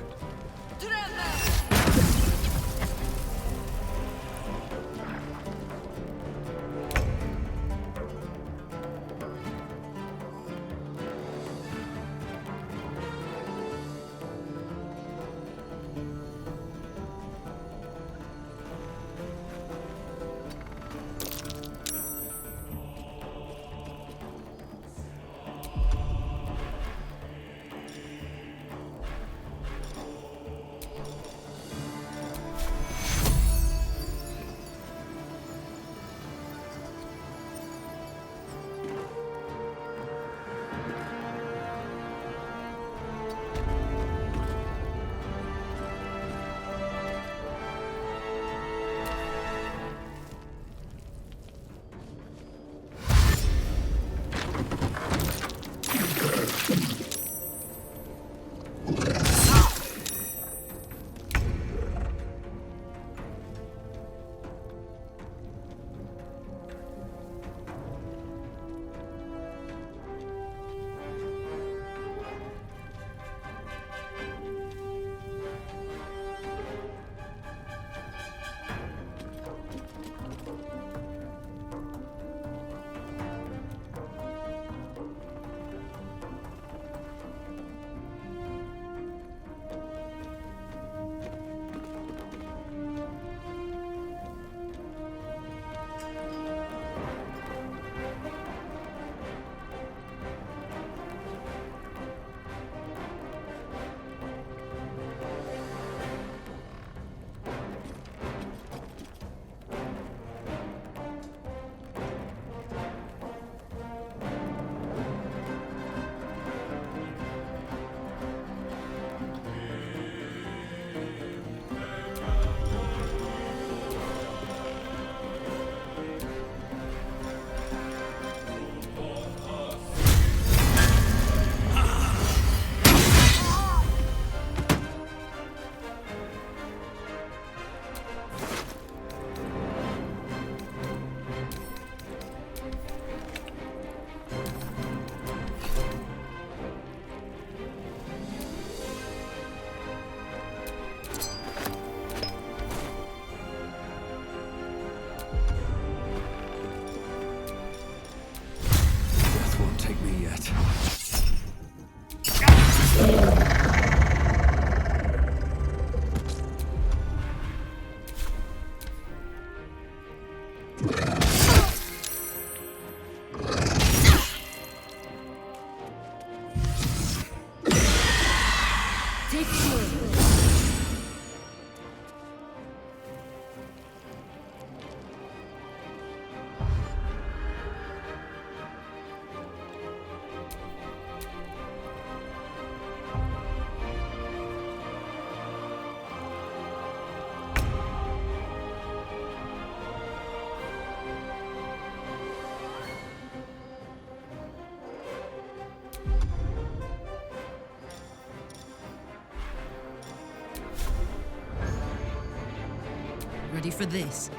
Ready for this?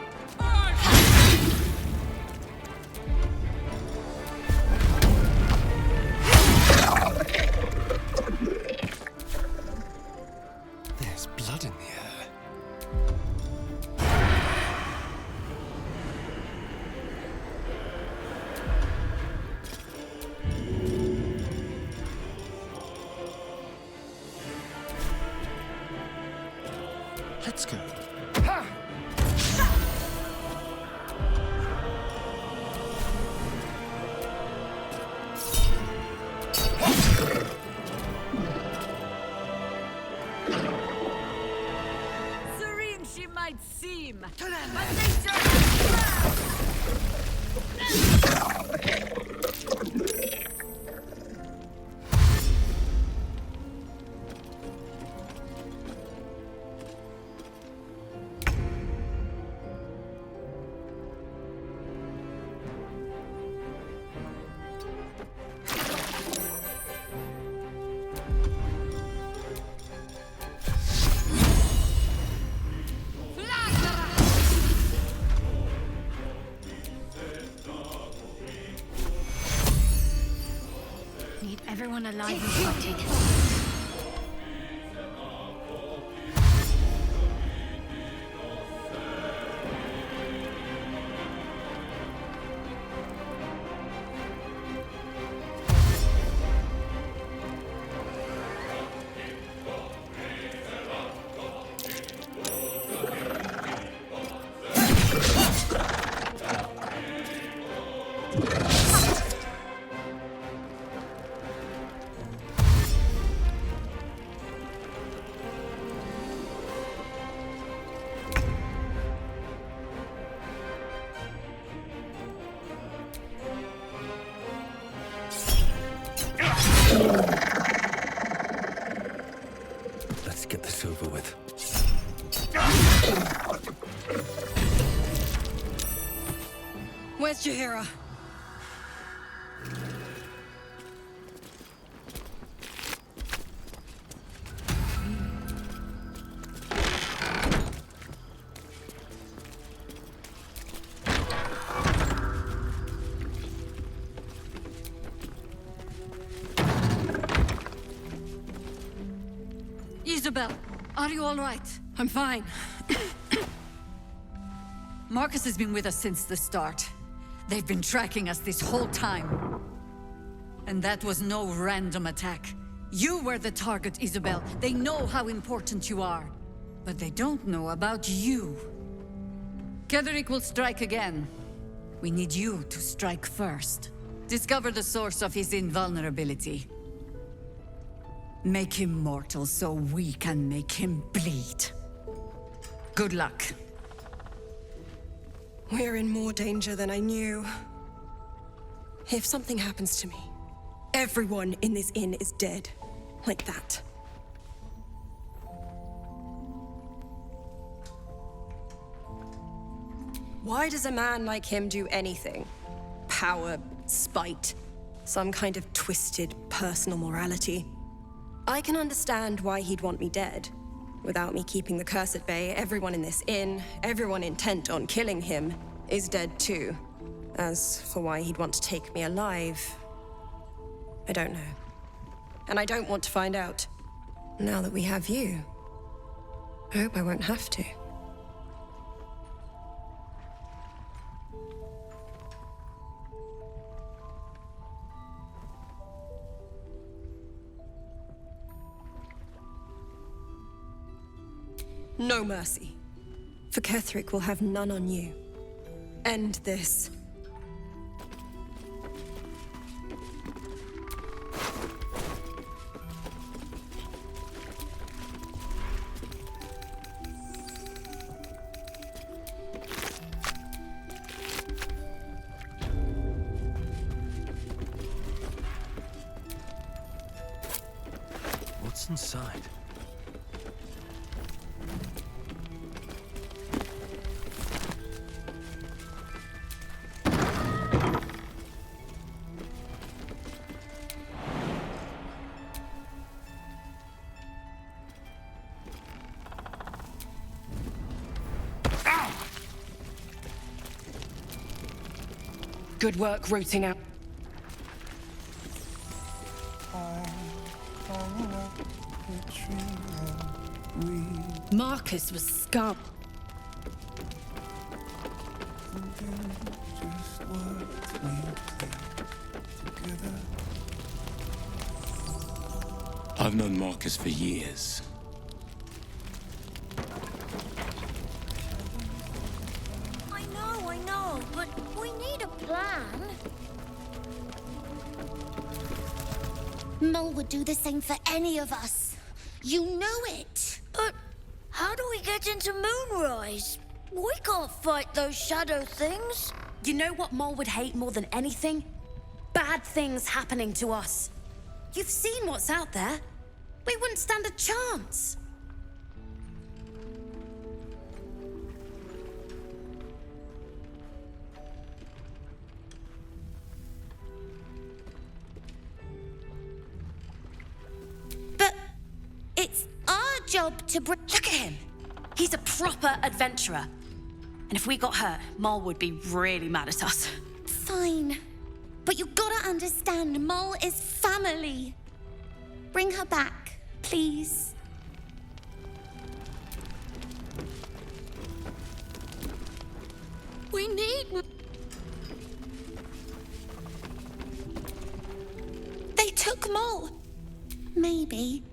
There's blood in the air. Let's go. Serene she might seem, but nature... Need everyone alive and fighting. Let's get this over with. Where's Jaheira? Isabel, are you all right? I'm fine. Marcus has been with us since the start. They've been tracking us this whole time. And that was no random attack. You were the target, Isabel. They know how important you are. But they don't know about you. Ketheric will strike again. We need you to strike first. Discover the source of his invulnerability. Make him mortal so we can make him bleed. Good luck. We're in more danger than I knew. If something happens to me, everyone in this inn is dead. Like that. Why does a man like him do anything? Power, spite, some kind of twisted personal morality. I can understand why he'd want me dead. Without me keeping the curse at bay, everyone in this inn, everyone intent on killing him, is dead too. As for why he'd want to take me alive, I don't know. And I don't want to find out. Now that we have you, I hope I won't have to. No mercy. For Ketheric will have none on you. End this. What's inside? Good work rooting out. Marcus was scum. I've known Marcus for years. I know, but we need a plan. Mole would do the same for any of us. You know it. But how do we get into Moonrise? We can't fight those shadow things. You know what Mole would hate more than anything? Bad things happening to us. You've seen what's out there. We wouldn't stand a chance. But it's our job to Look at him. He's a proper adventurer. And if we got hurt, Mole would be really mad at us. Fine. But you gotta understand, Mole is family. Bring her back, please. We need... They took Mole. Maybe.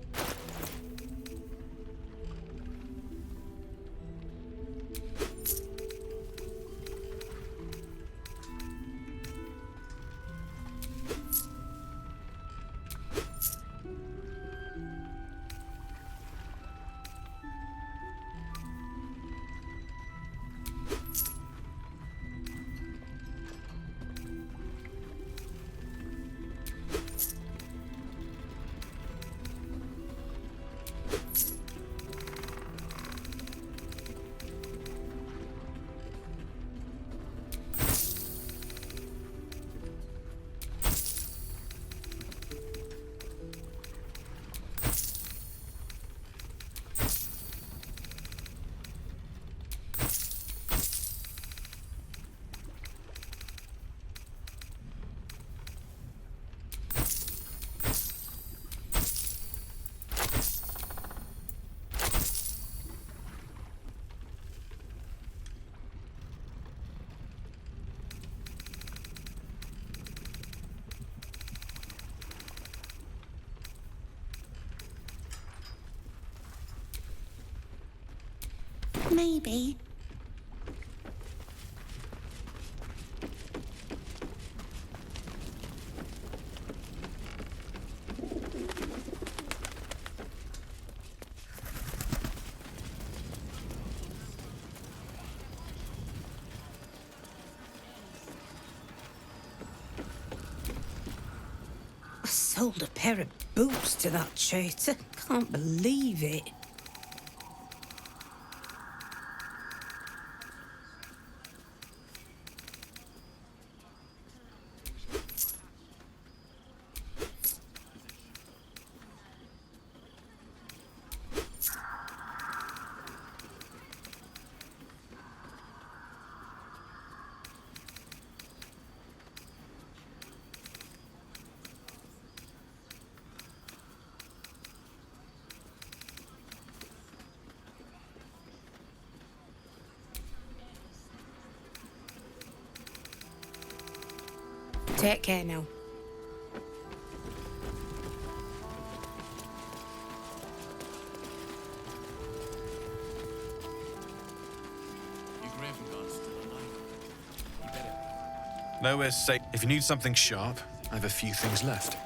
Maybe. I sold a pair of boots to that traitor. Can't believe it. Take care now. Nowhere's safe. If you need something sharp, I have a few things left.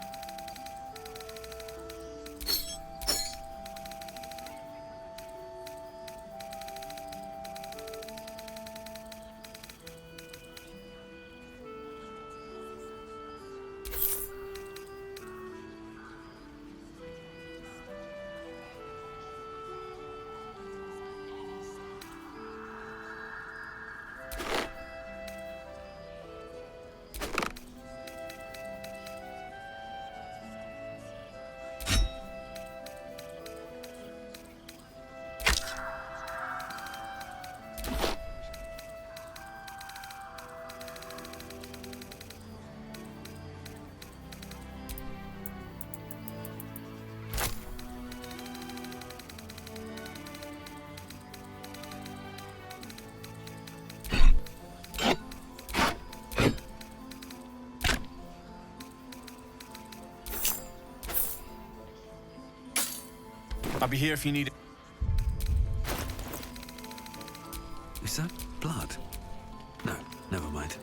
be here if you need it. Is that blood? No, never mind.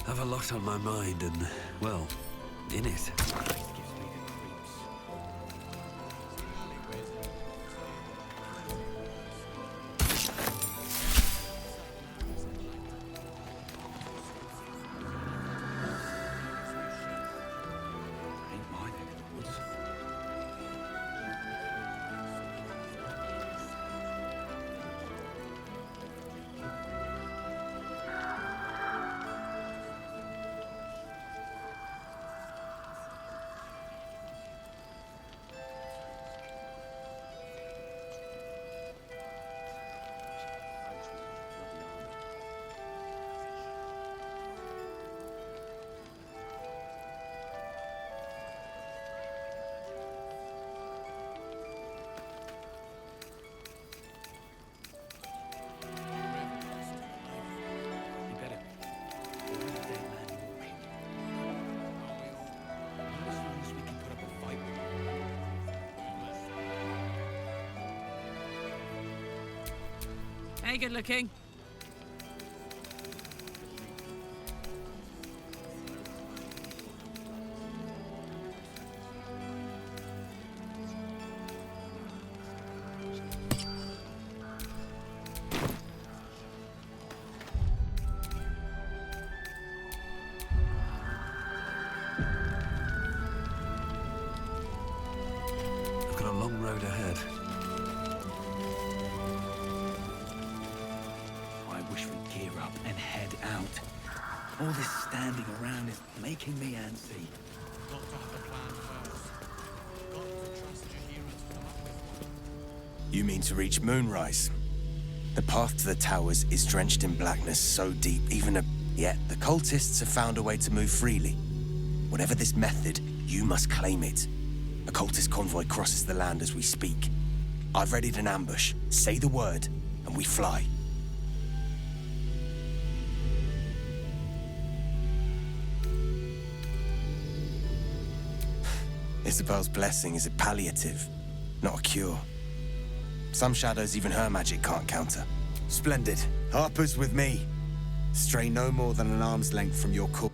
Have a lot on my mind and, well, in it. Hey, good looking. I've got a long road ahead. I wish we'd gear up and head out. All this standing around is making me antsy. Got to have a plan first. Got to trust your heroes to come up with one. You mean to reach Moonrise? The path to the towers is drenched in blackness so deep, yet the cultists have found a way to move freely. Whatever this method, you must claim it. A cultist convoy crosses the land as we speak. I've readied an ambush. Say the word, and we fly. Isabel's blessing is a palliative, not a cure. Some shadows even her magic can't counter. Splendid. Harper's with me. Stray no more than an arm's length from your core.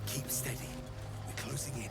Keep steady. We're closing in.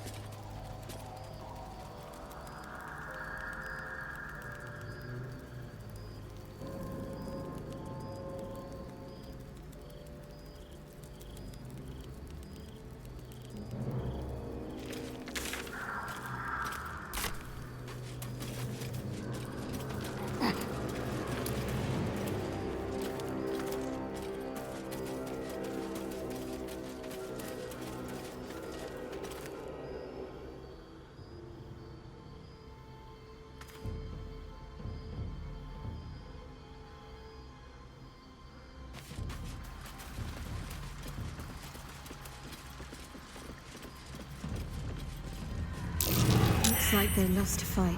Looks like they lost a fight.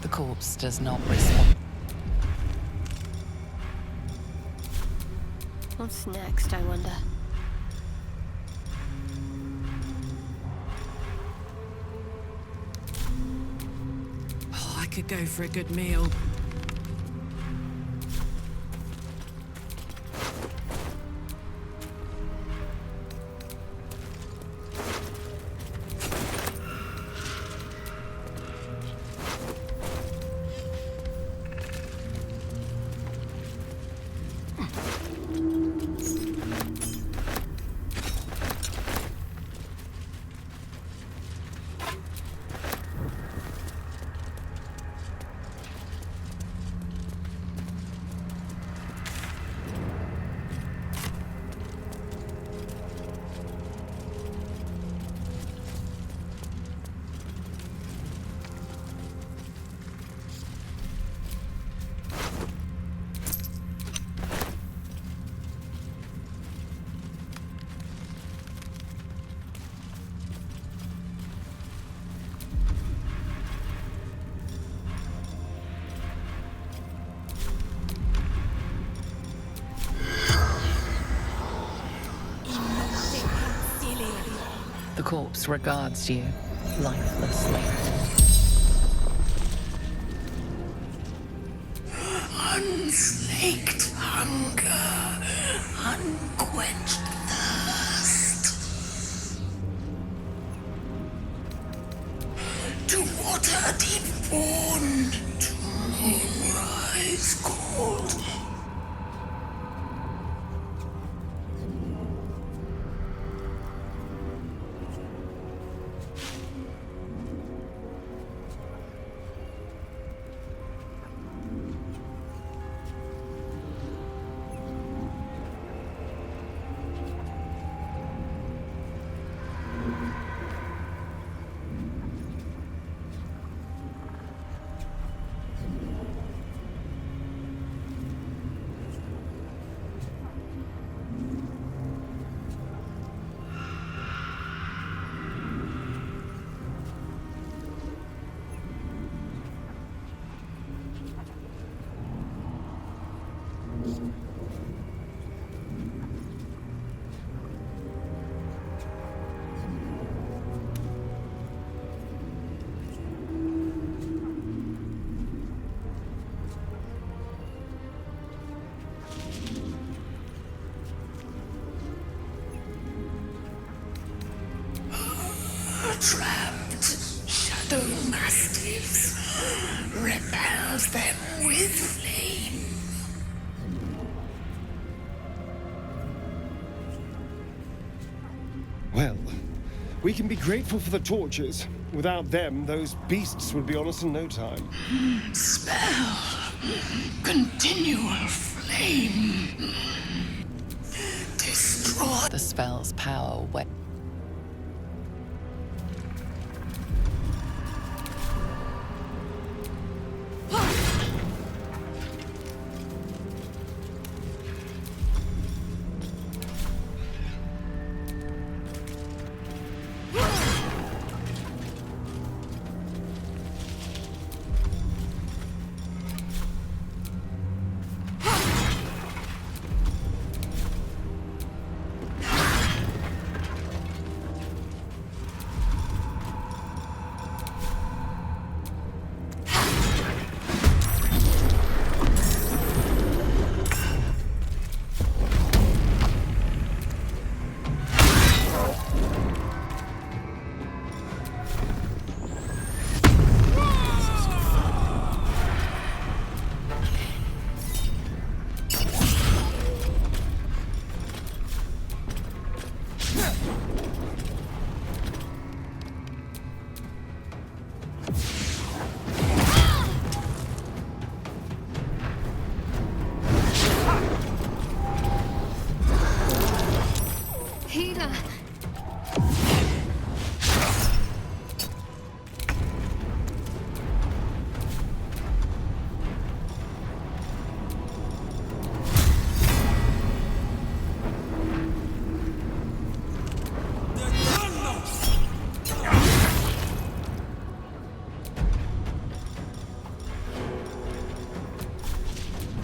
The corpse does not respond. What's next, I wonder? Oh, I could go for a good meal. corpse regards you lifelessly. Unslaked hunger, unquenched thirst. To water deep born, to moonrise cold. Trapped shadow mastiffs, repels them with flame. Well, we can be grateful for the torches. Without them, those beasts would be on us in no time. Spell. Continual flame. Destroy. The spell's power Healer.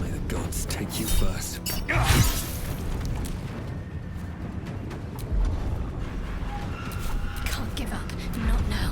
May the gods take you first. Can't give up. Not now.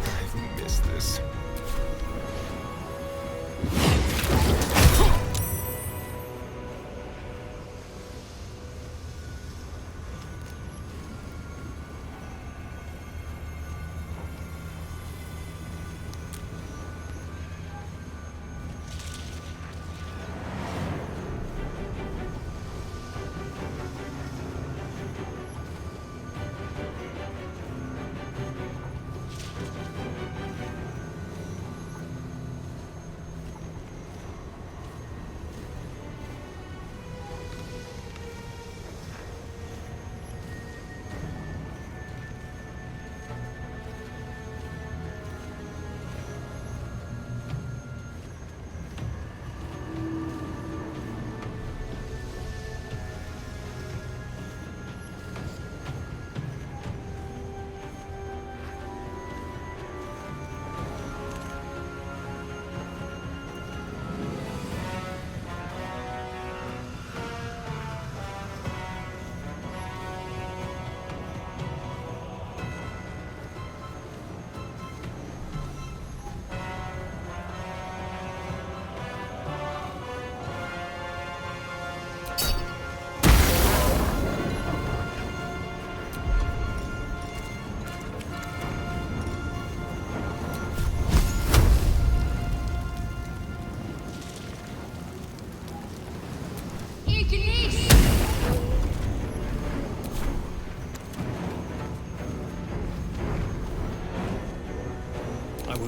I've missed this.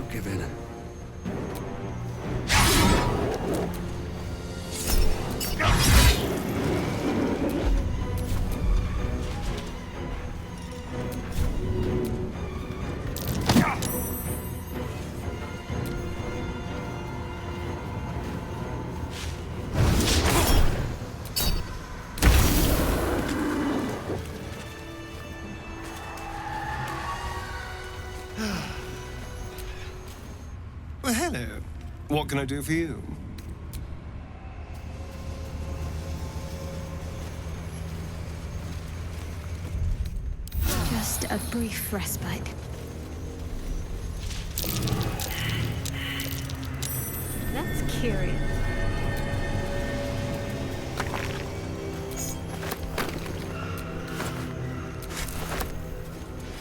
not give in. Well, hello. What can I do for you? Just a brief respite. That's curious.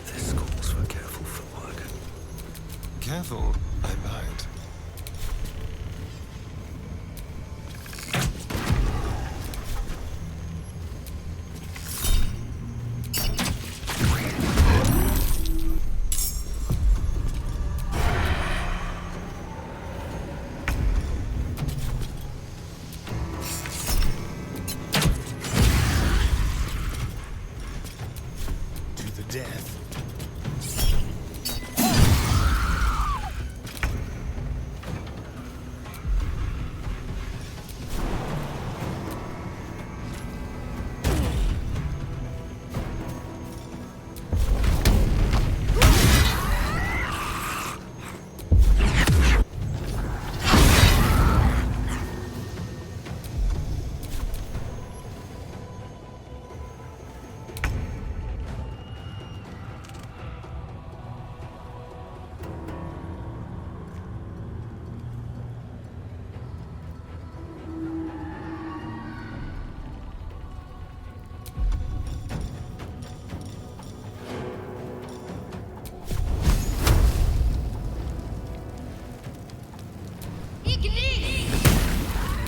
This calls for careful footwork. Careful, I might. To the death.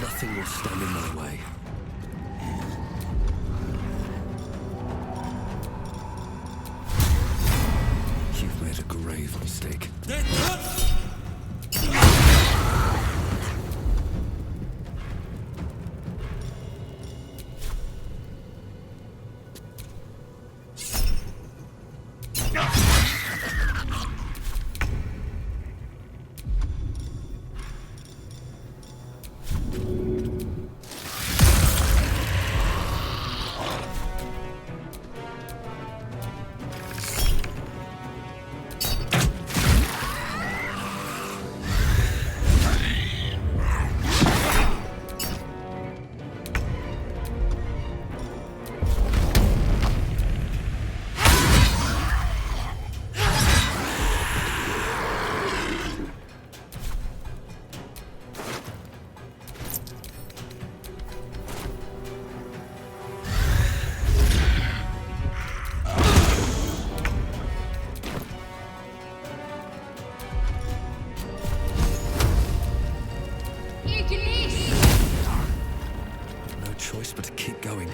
Nothing will stand in my way. You've made a grave mistake. No choice but to keep going.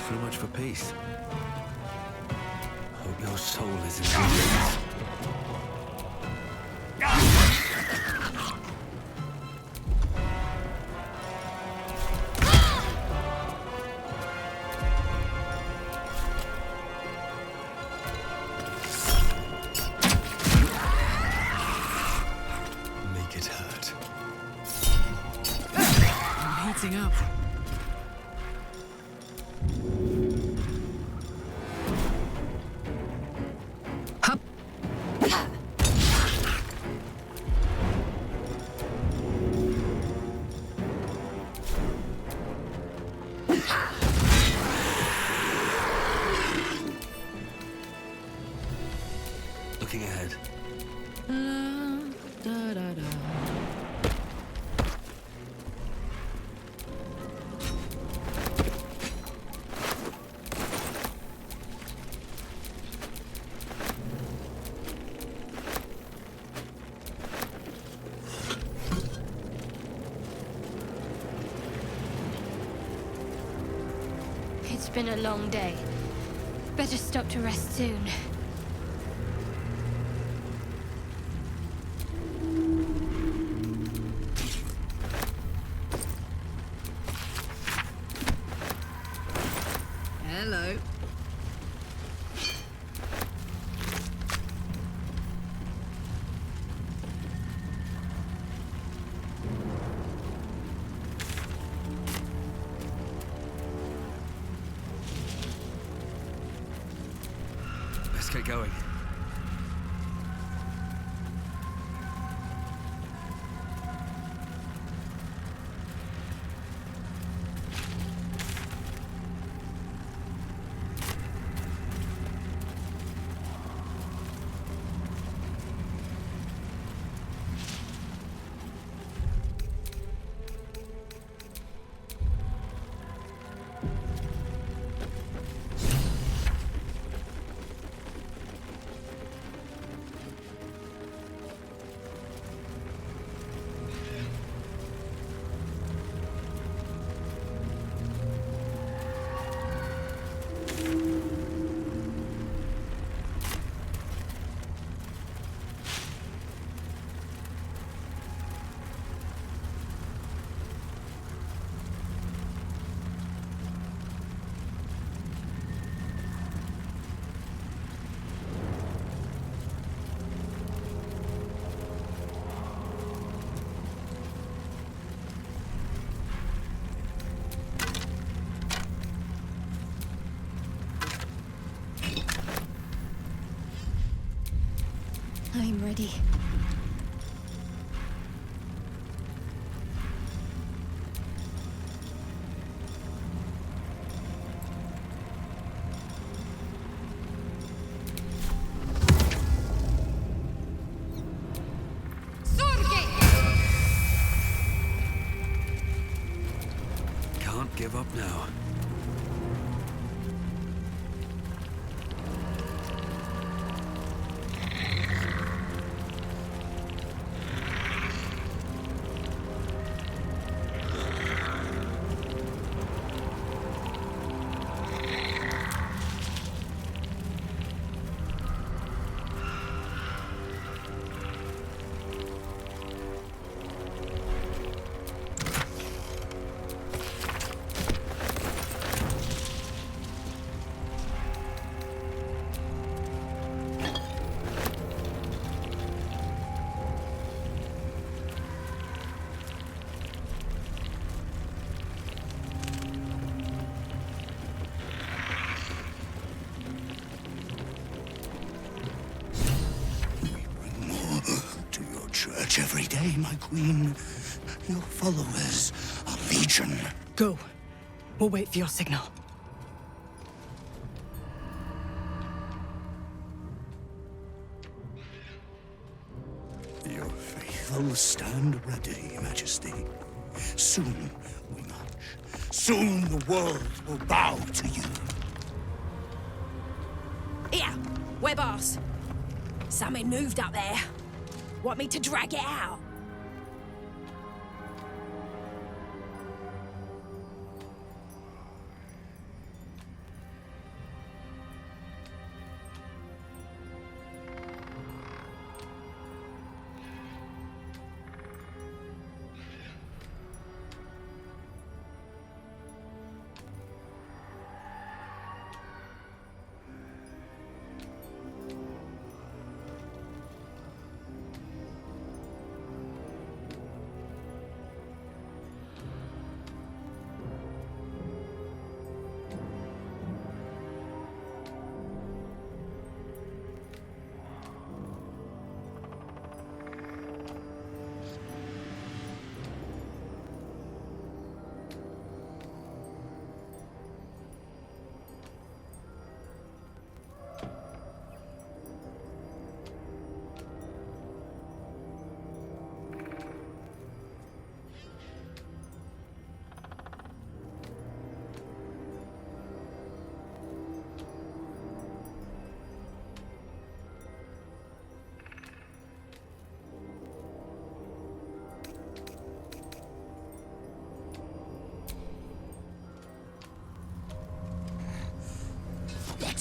So much for peace. Hope your soul is in peace. starting up. Hup. Looking ahead. It's been a long day. Better stop to rest soon. Hello. Let's get going. I'm ready. Can't give up now. Church every day, my queen. Your followers are legion. Go. We'll wait for your signal. Your faithful stand ready, Majesty. Soon we march. Soon the world will bow to you. Here, we're boss. Something moved up there. Want me to drag it out?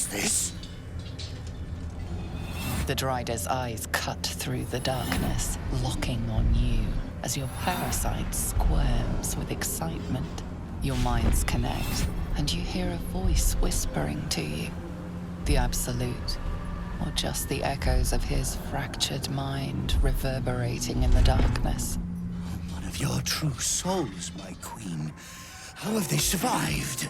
What's this? The Drider's eyes cut through the darkness, locking on you as your parasite squirms with excitement. Your minds connect, and you hear a voice whispering to you. The Absolute, or just the echoes of his fractured mind reverberating in the darkness. One of your true souls, my queen. How have they survived?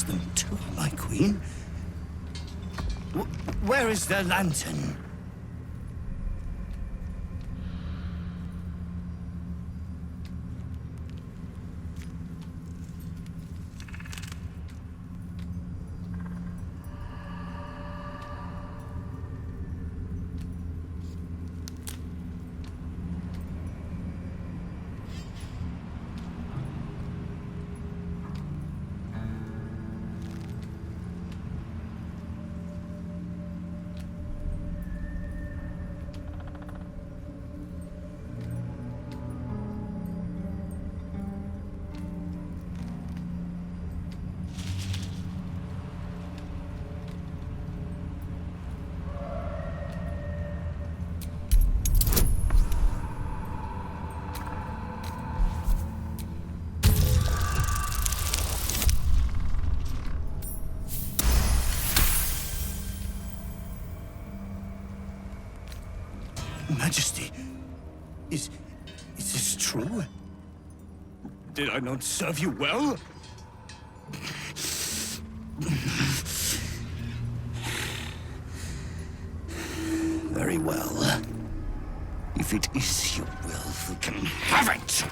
Them too, my queen. Where is their lantern? Majesty, is this true? Did I not serve you well? Very well. If it is your will, we can have it!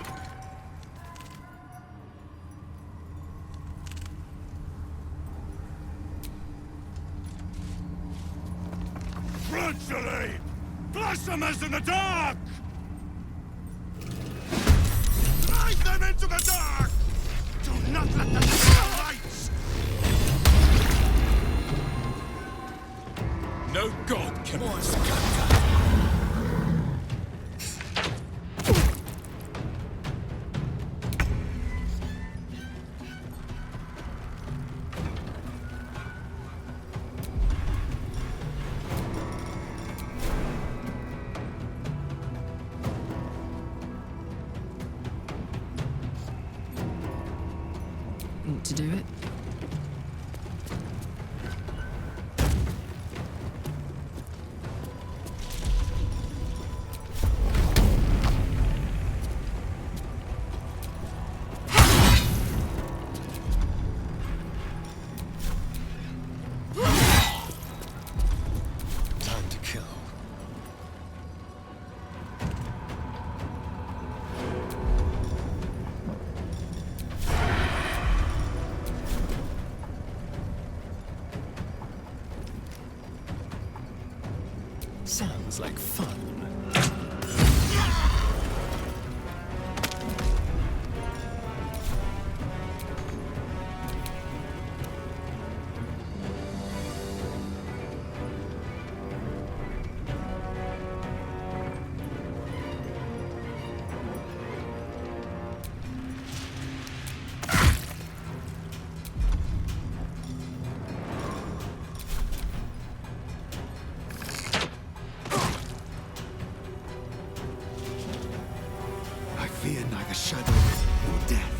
Brutally! Blasphemous in the dark! Drive them into the dark! Do not let them see the lights! No god can... To do it. Time to kill. Sounds like fun. like a shadow or death.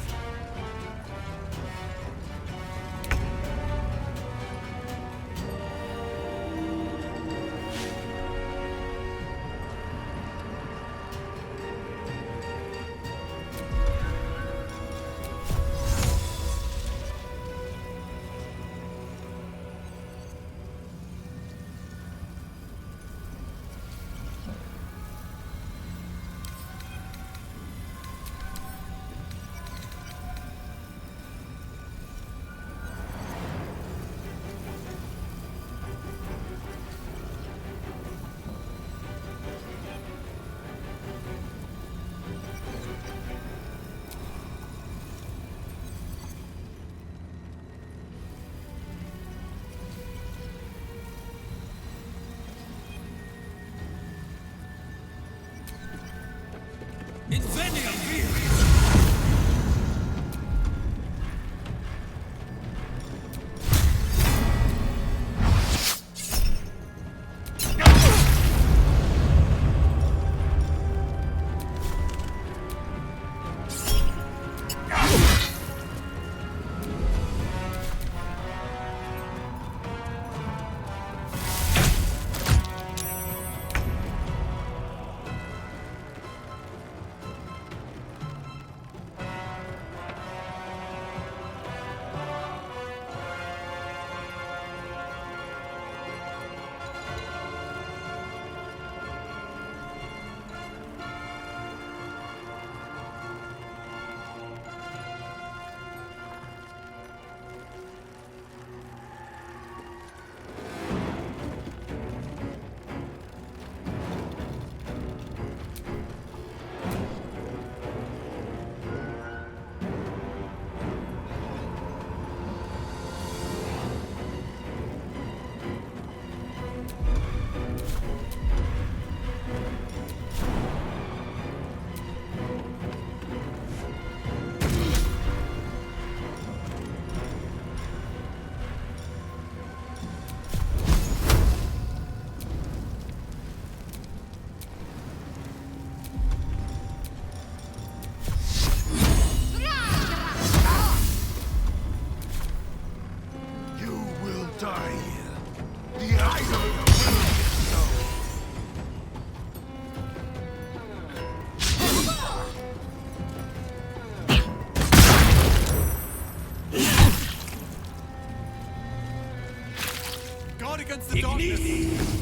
Against the darkness.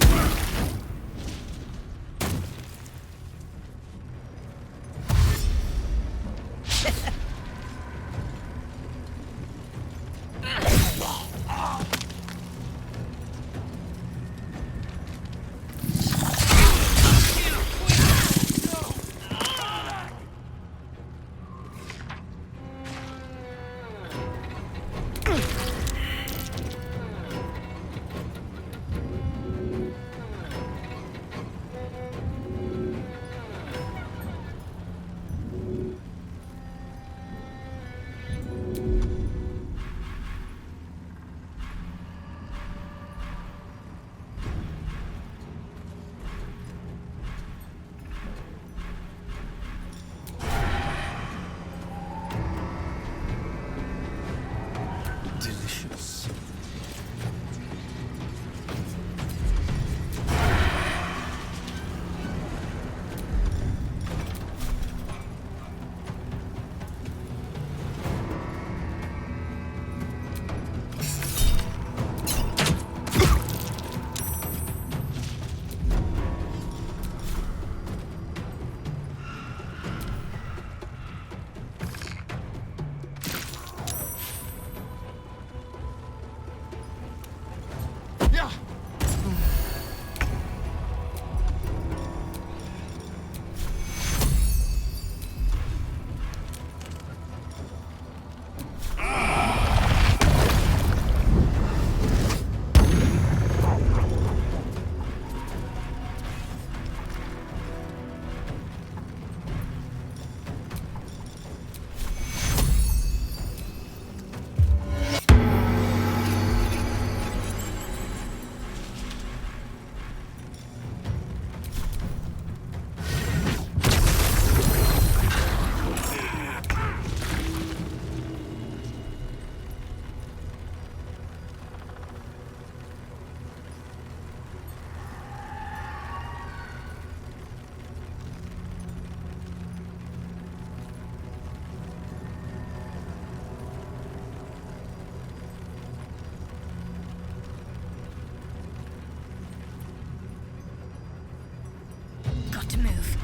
got to move.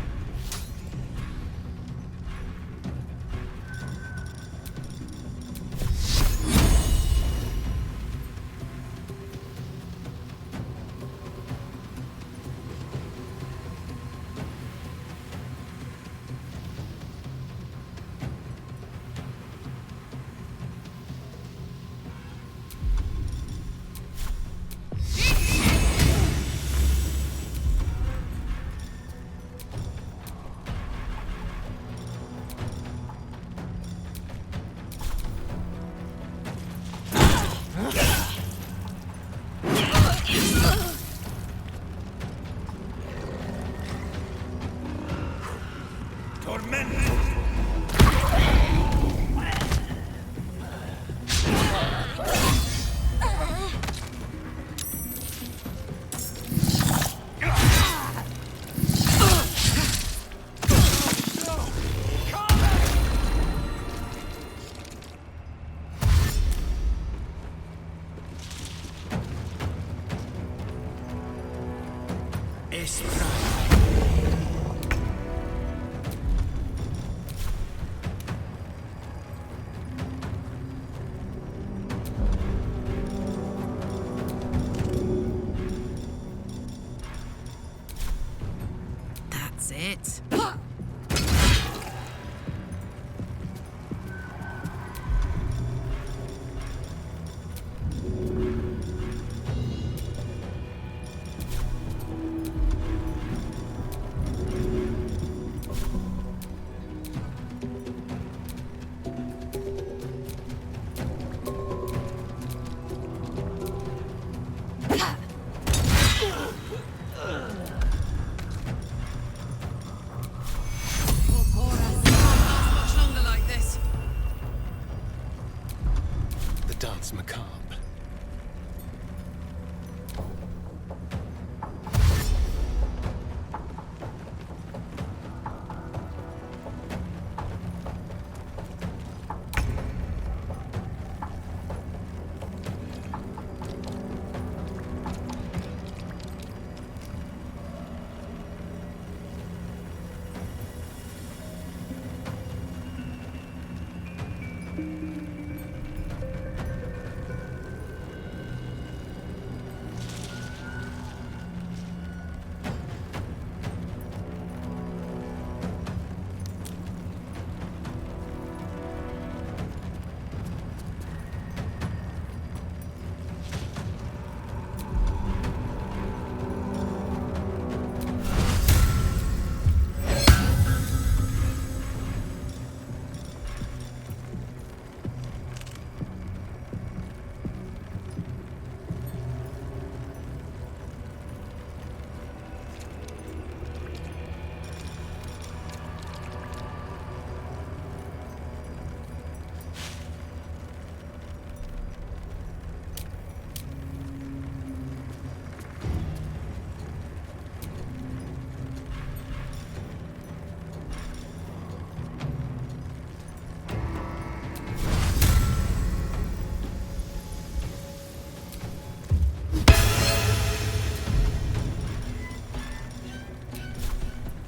That's it. Much longer like this. The dance macabre.